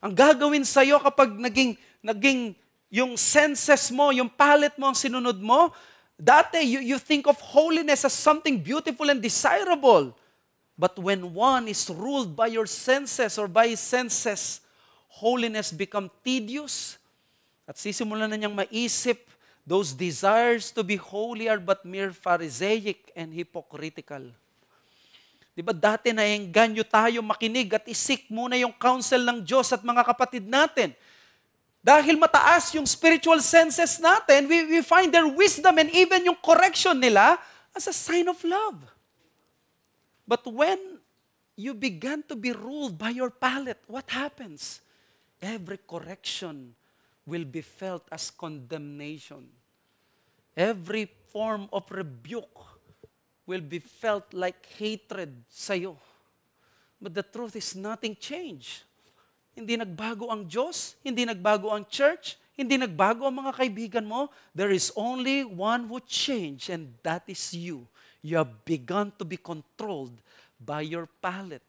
Ang gagawin sa'yo kapag naging yung senses mo, yung palate mo ang sinunod mo, dati you think of holiness as something beautiful and desirable. But when one is ruled by your senses or by his senses, holiness become tedious at sisimulan na niyang maisip, those desires to be holy are but mere Pharisaic and hypocritical. Diba dati naengganyo tayo makinig at isik muna yung counsel ng Diyos at mga kapatid natin. Dahil mataas yung spiritual senses natin, we find their wisdom and even yung correction nila as a sign of love. But when you began to be ruled by your palate, what happens? Every correction will be felt as condemnation. Every form of rebuke will be felt like hatred sa'yo. But the truth is nothing changed. Hindi nagbago ang Diyos, hindi nagbago ang church, hindi nagbago ang mga kaibigan mo. There is only one who changed, and that is you. You have begun to be controlled by your palate.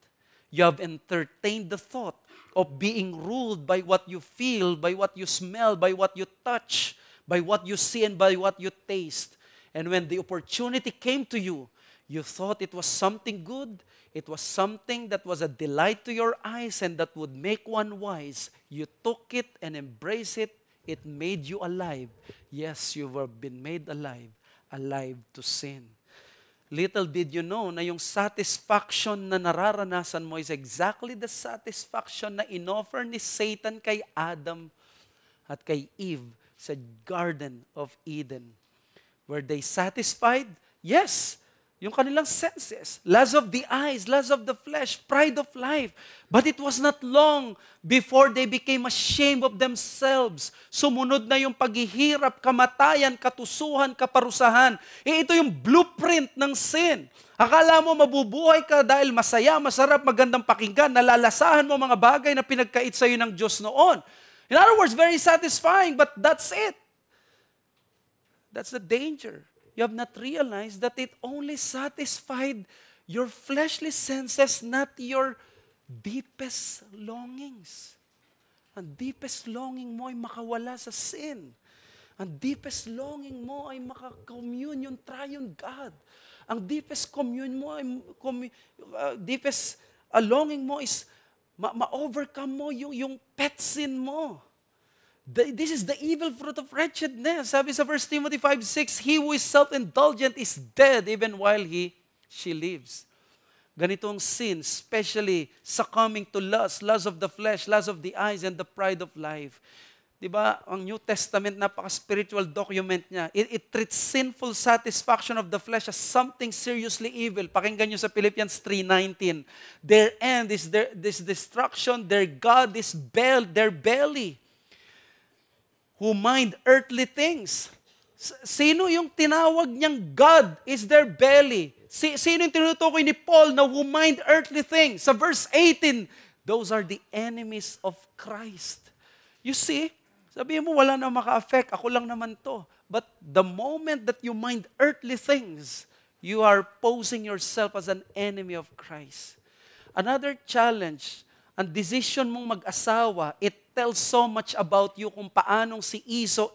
You have entertained the thought of being ruled by what you feel, by what you smell, by what you touch, by what you see, and by what you taste. And when the opportunity came to you, you thought it was something good, it was something that was a delight to your eyes and that would make one wise. You took it and embraced it. It made you alive. Yes, you have been made alive, alive to sin. Little did you know na yung satisfaction na nararanasan mo is exactly the satisfaction na inoffer ni Satan kay Adam at kay Eve sa Garden of Eden. Were they satisfied? Yes. Yung kanilang senses, lust of the eyes, lust of the flesh, pride of life. But it was not long before they became ashamed of themselves. Sumunod na yung paghihirap, kamatayan, katusuhan, kaparusahan. Ito yung blueprint ng sin. Akala mo mabubuhay ka dahil masaya, masarap, magandang pakinggan, nalalasahan mo mga bagay na pinagkait sa iyo ng Diyos noon. In other words, very satisfying, but that's it. That's the danger. You have not realized that it only satisfied your fleshly senses, not your deepest longings. Ang deepest longing mo ay makawala sa sin. Ang deepest longing mo ay makakommune yung triune God. Ang deepest commune mo ay longing mo is ma-overcome mo yung pet sin mo. This is the evil fruit of wretchedness. Sabi sa 1 Timothy 5:6, he who is self-indulgent is dead even while she lives. Ganitong sin, especially succumbing to lust of the flesh, lust of the eyes, and the pride of life. Diba, ang New Testament, napaka-spiritual document niya. It treats sinful satisfaction of the flesh as something seriously evil. Pakinggan niyo sa Philippians 3:19. Their end is this destruction, their God is their belly. who mind earthly things. Sino yung tinawag niyang God is their belly? Sino yung tinutukoy ni Paul na who mind earthly things? Sa verse 18, those are the enemies of Christ. You see, sabihin mo, wala na maka-affect, ako lang naman to. But the moment that you mind earthly things, you are posing yourself as an enemy of Christ. Another challenge, ang decision mong mag-asawa, it tells so much about you kung paanong si Esau,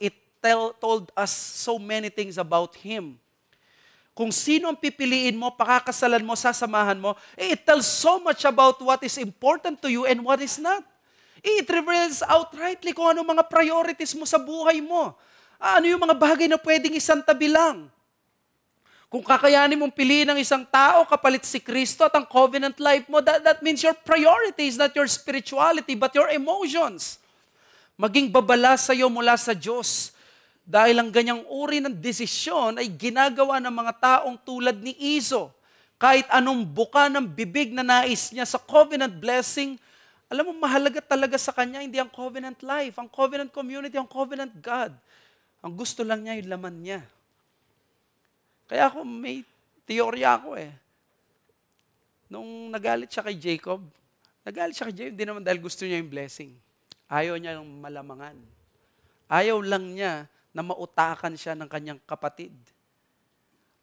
told us so many things about him. Kung sino ang pipiliin mo, pakakasalan mo, sasamahan mo, it tells so much about what is important to you and what is not. It reveals outrightly kung ano mga priorities mo sa buhay mo. Ano yung mga bagay na pwedeng isantabi lang. Kung kakayanin mong piliin ng isang tao kapalit si Kristo at ang covenant life mo, that means your priority is not your spirituality but your emotions. Maging babala sa iyo mula sa Diyos. Dahil ang ganyang uri ng desisyon ay ginagawa ng mga taong tulad ni Esau. Kahit anong buka ng bibig na nais niya sa covenant blessing, alam mo, mahalaga talaga sa kanya, hindi ang covenant life, ang covenant community, ang covenant God. Ang gusto lang niya, yung laman niya. Kaya ako, may teorya ako Nung nagalit siya kay Jacob, hindi naman dahil gusto niya yung blessing. Ayaw niya ng malamangan. Ayaw lang niya na mautakan siya ng kanyang kapatid.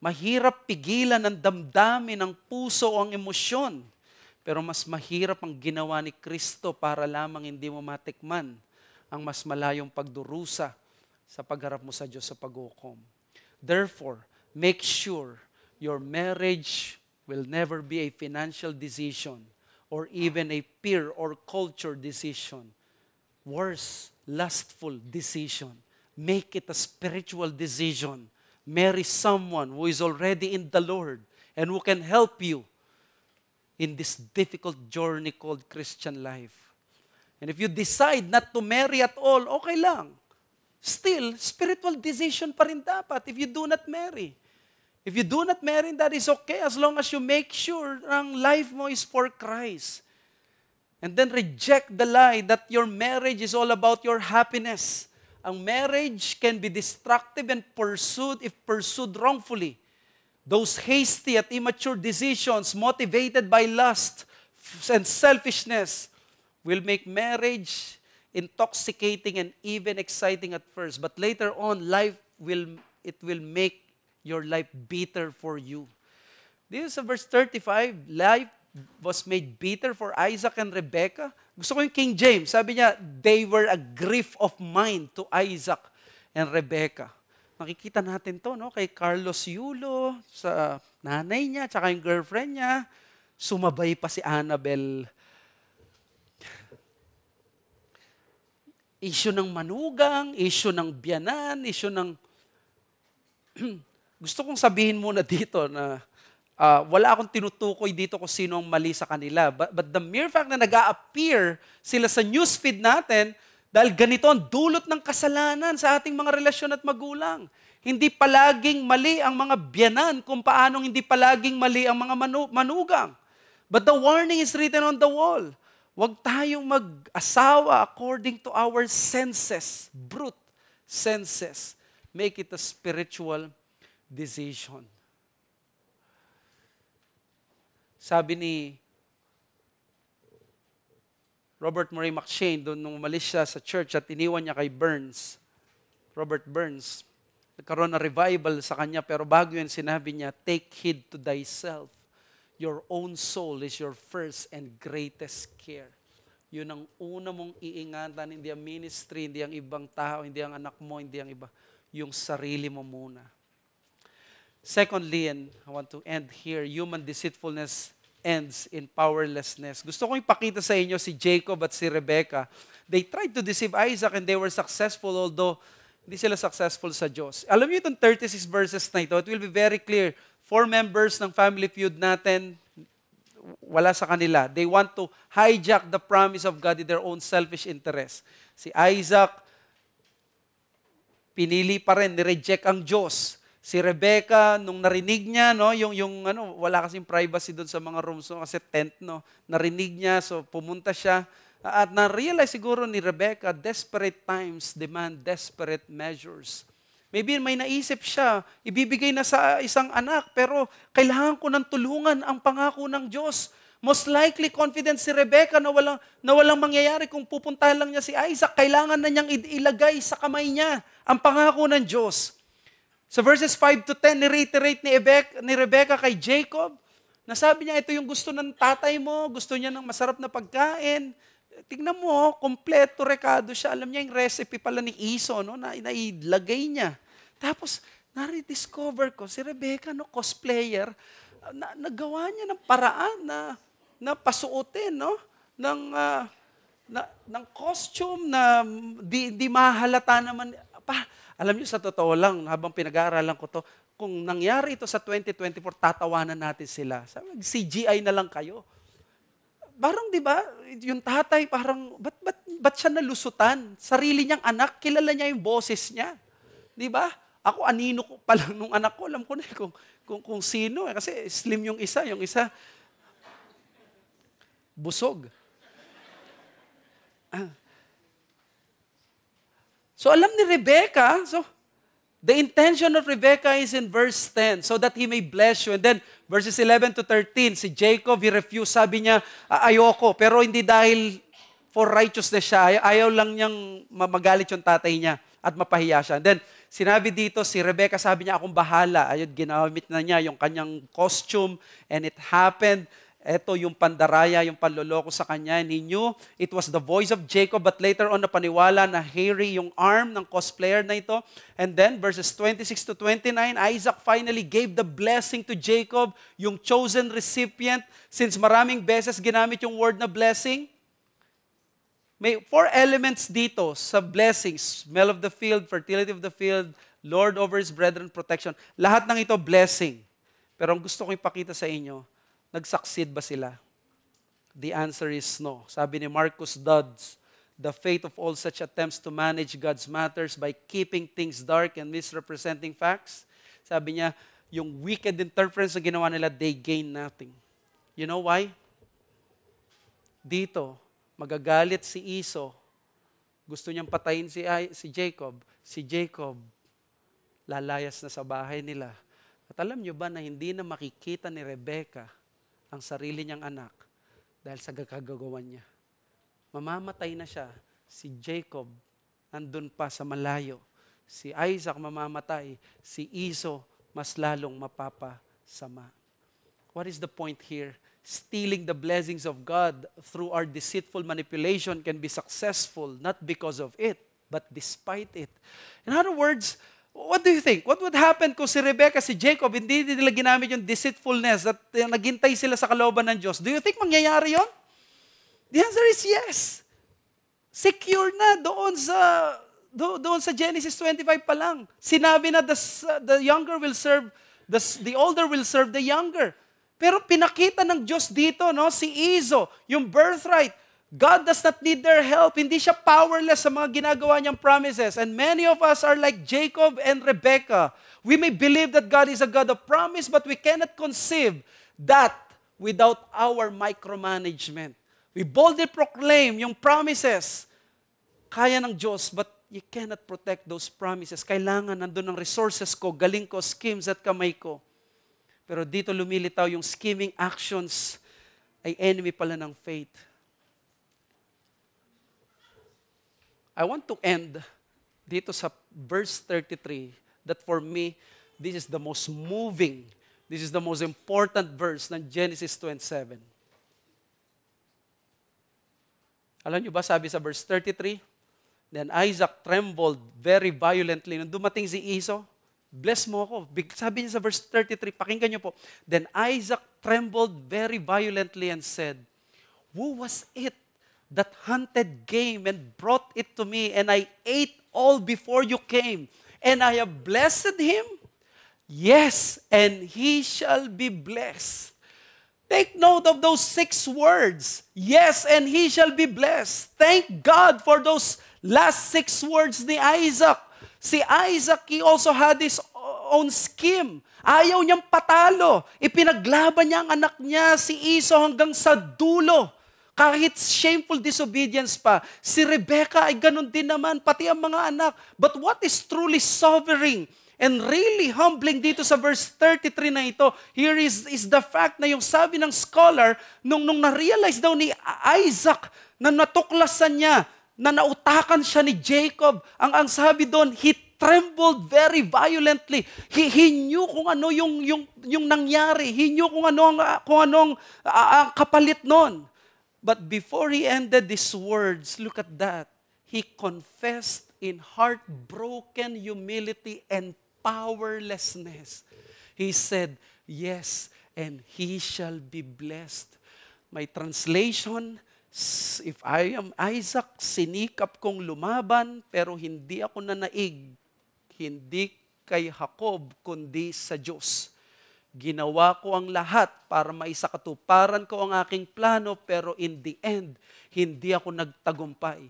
Mahirap pigilan ng damdamin ng puso o ang emosyon. Pero mas mahirap ang ginawa ni Kristo para lamang hindi mo matikman ang mas malayong pagdurusa sa pagharap mo sa Diyos sa paghukom. Therefore, make sure your marriage will never be a financial decision or even a peer or culture decision. Worse, lustful decision. Make it a spiritual decision. Marry someone who is already in the Lord and who can help you in this difficult journey called Christian life. And if you decide not to marry at all, okay lang. Still, spiritual decision pa rin dapat if you do not marry. If you do not marry, that is okay as long as you make sure ang life mo is for Christ. And then reject the lie that your marriage is all about your happiness. Ang marriage can be destructive and pursued if pursued wrongfully. Those hasty at immature decisions motivated by lust and selfishness will make marriage intoxicating and even exciting at first. But later on, it will make your life bitter for you. This is verse 35. Life was made bitter for Isaac and Rebekah. Gusto ko yung King James. Sabi niya, they were a grief of mind to Isaac and Rebekah. Nakikita natin to, no? Kay Carlos Yulo, sa nanay niya, tsaka yung girlfriend niya. Sumabay pa si Annabel. Issue ng manugang, issue ng biyanan, issue ng... Gusto kong sabihin muna dito na wala akong tinutukoy dito kung sino ang mali sa kanila. But the mere fact na nag-a-appear sila sa newsfeed natin, dahil ganito ang dulot ng kasalanan sa ating mga relasyon at magulang. Hindi palaging mali ang mga biyanan kung paanong hindi palaging mali ang mga manugang. But the warning is written on the wall. Huwag tayong mag-asawa according to our senses, brute senses. Make it a spiritual decision. Sabi ni Robert Murray McCheyne, doon nung umalis siya sa church at iniwan niya kay Robert Burns, nagkaroon na revival sa kanya, pero bago yun sinabi niya, take heed to thyself. Your own soul is your first and greatest care. Yun ang una mong iingatan, hindi ang ministry, hindi ang ibang tao, hindi ang anak mo, hindi ang iba. Yung sarili mo muna. Secondly, and I want to end here, human deceitfulness ends in powerlessness. Gusto kong ipakita sa inyo si Jacob at si Rebekah. They tried to deceive Isaac and they were successful, although hindi sila successful sa Diyos. Alam niyo itong 36 verses na ito, it will be very clear. 4 members ng Family Feud natin, wala sa kanila. They want to hijack the promise of God in their own selfish interest. Si Isaac, pinili pa rin, nireject ang Diyos. Si Rebekah, nung narinig niya, no, wala kasing privacy doon sa mga rooms, no, kasi tent, no, narinig niya, so pumunta siya, At na-realize siguro ni Rebecca, desperate times demand desperate measures. Maybe may naisip siya, ibibigay na sa isang anak, pero kailangan ko ng tulungan ang pangako ng Diyos. Most likely, confident si Rebecca na walang mangyayari kung pupuntahan lang niya si Isaac. Kailangan na niyang ilagay sa kamay niya ang pangako ng Diyos. Sa verses 5 to 10, ni-reiterate ni Rebecca kay Jacob, nasabi niya, ito yung gusto ng tatay mo, gusto niya ng masarap na pagkain. Tingnan mo, kompleto rekado siya. Alam niya yung recipe pala ni Iso, no, na ilagay niya. Tapos, na-rediscover ko, si Rebecca, no, cosplayer, nagawa niya ng paraan na pasuotin, no? ng costume na di mahalata naman. Alam niyo, sa totoo lang, habang pinag-aaralan ko to, kung nangyari ito sa 2024, tatawanan natin sila. Sabi, CGI na lang kayo. Parang, di ba, yung tatay, parang, ba't siya nalusutan? Sarili niyang anak, kilala niya yung boses niya. Di ba? Ako, anino ko pa lang nung anak ko, alam ko na kung sino. Kasi slim yung isa busog. So alam ni Rebecca, the intention of Rebecca is in verse 10, so that he may bless you. And then verses 11 to 13, si Jacob, he refused, sabi niya, ayoko, pero hindi dahil for righteousness siya, ayaw lang niyang magalit yung tatay niya at mapahiya siya. And then sinabi dito, si Rebecca, sabi niya, akong bahala. Ayun, ginamit na niya yung kanyang costume, and it happened. Ito yung pandaraya, yung panloloko sa kanya. And he knew it was the voice of Jacob, but later on, napaniwala na hairy yung arm ng cosplayer na ito. And then, verses 26 to 29, Isaac finally gave the blessing to Jacob, yung chosen recipient. Since maraming beses ginamit yung word na blessing, may 4 elements dito sa blessings. Smell of the field, fertility of the field, Lord over his brethren, protection. Lahat ng ito blessing. Pero ang gusto kong ipakita sa inyo, nag-succeed ba sila? The answer is no. Sabi ni Marcus Dodds, the fate of all such attempts to manage God's matters by keeping things dark and misrepresenting facts, sabi niya, yung wicked interference na ginawa nila, they gain nothing. You know why? Dito, magagalit si Iso. Gusto niyang patayin si Jacob. Si Jacob, lalayas na sa bahay nila. At alam niyo ba na hindi na makikita ni Rebecca ang sarili niyang anak dahil sa gagagawan niya. Mamamatay na siya. Si Jacob, nandun pa sa malayo. Si Isaac mamamatay. Si Iso, mas lalong mapapasama. What is the point here? Stealing the blessings of God through our deceitful manipulation can be successful not because of it, but despite it. In other words, what do you think? What would happen kung si Rebecca, si Jacob, hindi nila ginamit yung deceitfulness at naghintay sila sa kalooban ng Diyos? Do you think mangyayari yon? The answer is yes. Secure na doon sa Genesis 25 pa lang. Sinabi na the younger will serve, the older will serve the younger. Pero pinakita ng Diyos dito, no, si Iso, yung birthright, God does not need their help. Hindi siya powerless sa mga ginagawa niyang promises. And many of us are like Jacob and Rebecca. We may believe that God is a God of promise, but we cannot conceive that without our micromanagement. We boldly proclaim yung promises. Kaya ng Diyos, but you cannot protect those promises. Kailangan nandun ang resources ko, galing ko, schemes at kamay ko. Pero dito lumilitaw yung scheming actions ay enemy pala ng faith. I want to end dito sa verse 33 that for me, this is the most moving, this is the most important verse ng Genesis 27. Alam niyo ba, sabi sa verse 33, then Isaac trembled very violently. Nung dumating si Esau, bless mo ako. Sabi niya sa verse 33, pakinggan niyo po, then Isaac trembled very violently and said, who was it that hunted game and brought it to me, and I ate all before you came, and I have blessed him? Yes, and he shall be blessed. Take note of those 6 words. Yes, and he shall be blessed. Thank God for those last 6 words ni Isaac. Si Isaac, he also had his own scheme. Ayaw niyang patalo. Ipinaglaban niya ang anak niya, si Esau, hanggang sa dulo. Kahit shameful disobedience pa, si Rebecca ay ganun din naman, pati ang mga anak. But what is truly sobering and really humbling dito sa verse 33 na ito, here is the fact na yung sabi ng scholar, nung na-realize daw ni Isaac na natuklasan niya, na nautakan siya ni Jacob, ang sabi doon, he trembled very violently. He knew kung ano yung nangyari. He knew kung anong ang kapalit noon. But before he ended these words, look at that. He confessed in heartbroken humility and powerlessness. He said, yes, and he shall be blessed. My translation, if I am Isaac, sinikap kong lumaban, pero hindi ako nanaig. Hindi kay Jacob, kundi sa Diyos. Ginawa ko ang lahat para maisakatuparan ko ang aking plano, pero in the end, hindi ako nagtagumpay.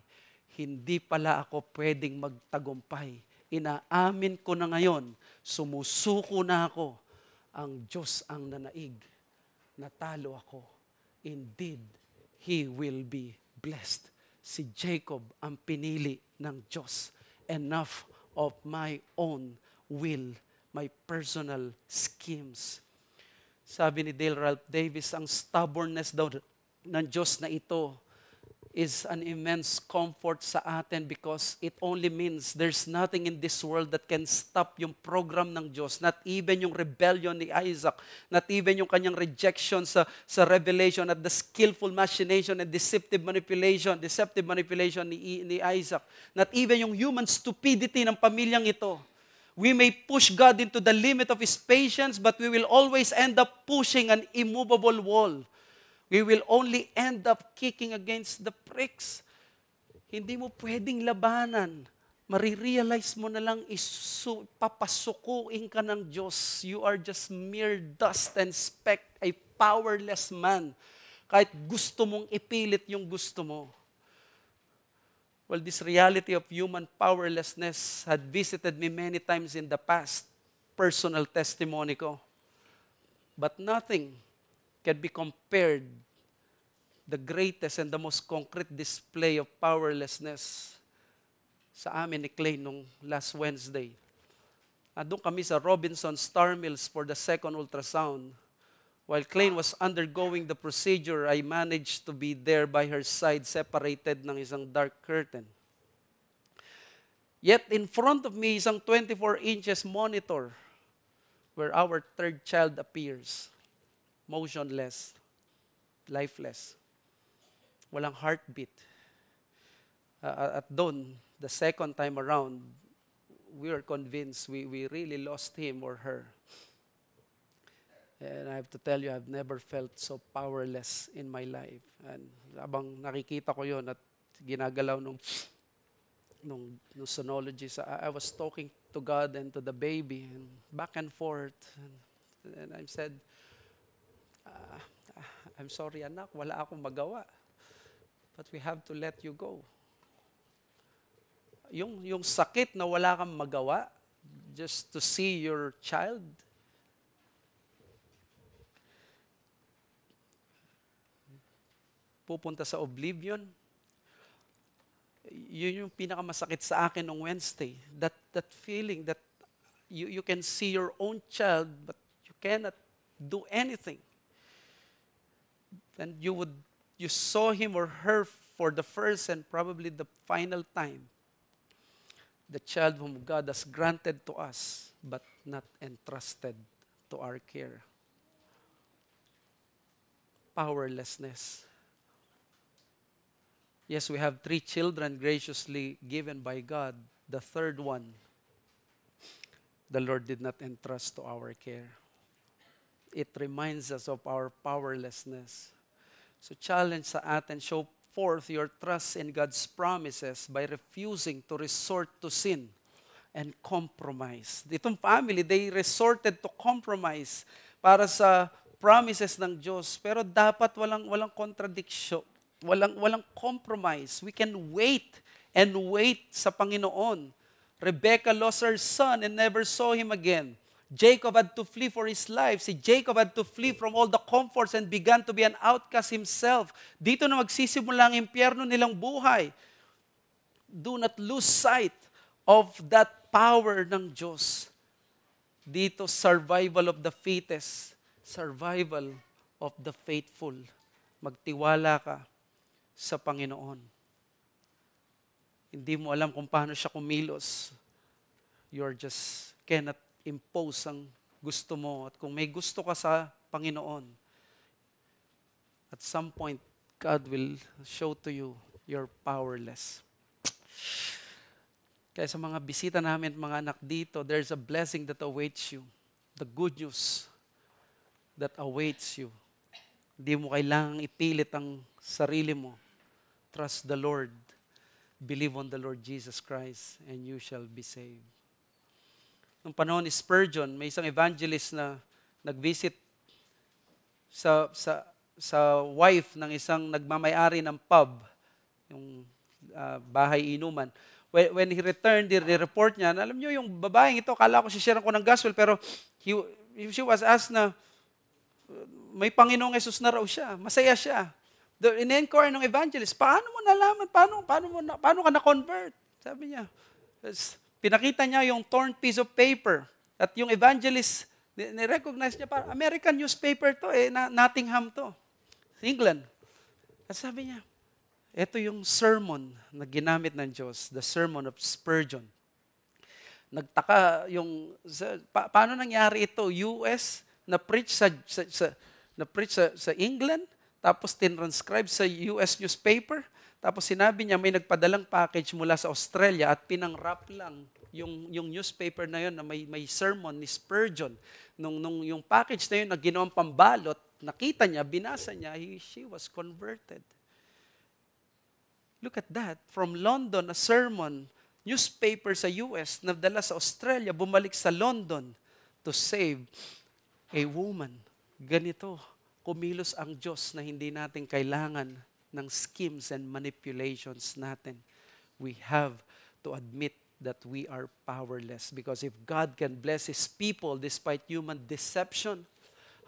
Hindi pala ako pwedeng magtagumpay. Inaamin ko na ngayon, sumusuko na ako. Ang Diyos ang nanaig. Natalo ako. Indeed, he will be blessed. Si Jacob ang pinili ng Diyos. Enough of my own will, my personal schemes. Sabi ni Dale Ralph Davis, ang stubbornness daw ng Diyos na ito is an immense comfort sa atin because it only means there's nothing in this world that can stop yung program ng Diyos. Not even yung rebellion ni Isaac, not even yung kanyang rejection sa revelation at the skillful machination and deceptive manipulation ni Isaac. Not even yung human stupidity ng pamilyang ito. We may push God into the limit of His patience, but we will always end up pushing an immovable wall. We will only end up kicking against the pricks. Hindi mo pwedeng labanan. Marirealize mo na lang, papasukuin ka ng Diyos. You are just mere dust and speck, a powerless man. Kahit gusto mong ipilit yung gusto mo. Well, this reality of human powerlessness had visited me many times in the past. Personal testimony ko. But nothing can be compared the greatest and the most concrete display of powerlessness sa amin ni Clay nung last Wednesday. Doon kami sa Robinson Star Mills for the second ultrasound. While Clay was undergoing the procedure, I managed to be there by her side, separated ng isang dark curtain. Yet in front of me, isang 24 inches monitor where our third child appears. Motionless, lifeless, walang heartbeat. At doon, the second time around, we were convinced we really lost him or her. And I have to tell you, I've never felt so powerless in my life. And habang nakikita ko yon at ginagalaw nung sonologist, I was talking to God and to the baby, and back and forth. And I said, I'm sorry anak, wala akong magawa. But we have to let you go. Yung sakit na wala kang magawa, just to see your child, pupunta sa oblivion, yun yung pinakamasakit sa akin nung Wednesday. That feeling that you can see your own child, but you cannot do anything. And you saw him or her for the first and probably the final time. The child whom God has granted to us, but not entrusted to our care. Powerlessness. Yes, we have 3 children graciously given by God. The third one, the Lord did not entrust to our care. It reminds us of our powerlessness. So challenge sa atin, show forth your trust in God's promises by refusing to resort to sin and compromise. Itong family, they resorted to compromise para sa promises ng Diyos. Pero dapat walang contradiction, walang compromise. We can wait sa Panginoon. Rebecca lost her son and never saw him again. Jacob had to flee for his life. Si Jacob had to flee from all the comforts and began to be an outcast himself. Dito na magsisimula ang impyerno nilang buhay. Do not lose sight of that power ng Diyos. Dito, survival of the fittest, survival of the faithful. Magtiwala ka sa Panginoon. Hindi mo alam kung paano siya kumilos. You're just cannot impose ang gusto mo. At kung may gusto ka sa Panginoon, at some point, God will show to you you're powerless. Kaya sa mga bisita namin, mga anak dito, there's a blessing that awaits you. The good news that awaits you. Hindi mo kailangang ipilit ang sarili mo. Trust the Lord. Believe on the Lord Jesus Christ and you shall be saved. Nung panahon ni Spurgeon, may isang evangelist na nag-visit sa wife ng isang nagmamay-ari ng pub, yung bahay inuman. When he returned, report niya, alam niyo yung babaeng ito, kala ko share ko ng gospel, pero she was asked na may Panginoong Jesus na raw siya. Masaya siya. In-inquire ng evangelist, paano mo nalaman? Paano ka na-convert? Sabi niya, pinakita niya yung torn piece of paper. At yung evangelist, ni-recognize niya, American newspaper to, Nottingham to. England. At sabi niya, ito yung sermon na ginamit ng Diyos, the sermon of Spurgeon. Nagtaka yung, paano nangyari ito? US, na-preach sa England, tapos tinranscribe sa US newspaper, tapos sinabi niya may nagpadalang package mula sa Australia at pinang-wrap lang yung newspaper na yun na may sermon ni Spurgeon. Nung yung package na yun na ginawang pambalot, nakita niya, binasa niya, she was converted. Look at that. From London, a sermon, newspaper sa US, nadala sa Australia, bumalik sa London to save a woman. Ganito, kumilos ang Diyos na hindi natin kailangan ng schemes and manipulations natin. We have to admit that we are powerless. Because if God can bless His people despite human deception,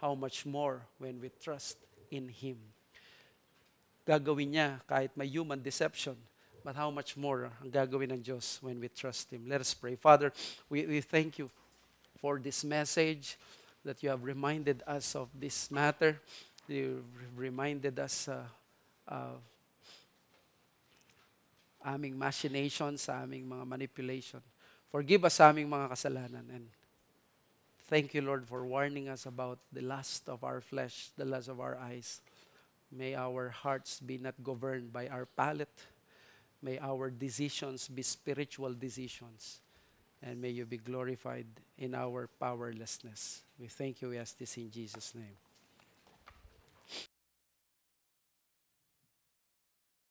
how much more when we trust in Him? Gagawin niya kahit may human deception, but how much more ang gagawin ng Diyos when we trust Him? Let us pray. Father, we thank you for this message that you have reminded us of this matter. You reminded us aming machinations, sa aming mga manipulation. Forgive us sa aming mga kasalanan. And thank you, Lord, for warning us about the lust of our flesh, the lust of our eyes. May our hearts be not governed by our palate. May our decisions be spiritual decisions. And may you be glorified in our powerlessness. We thank you. We ask this in Jesus' name.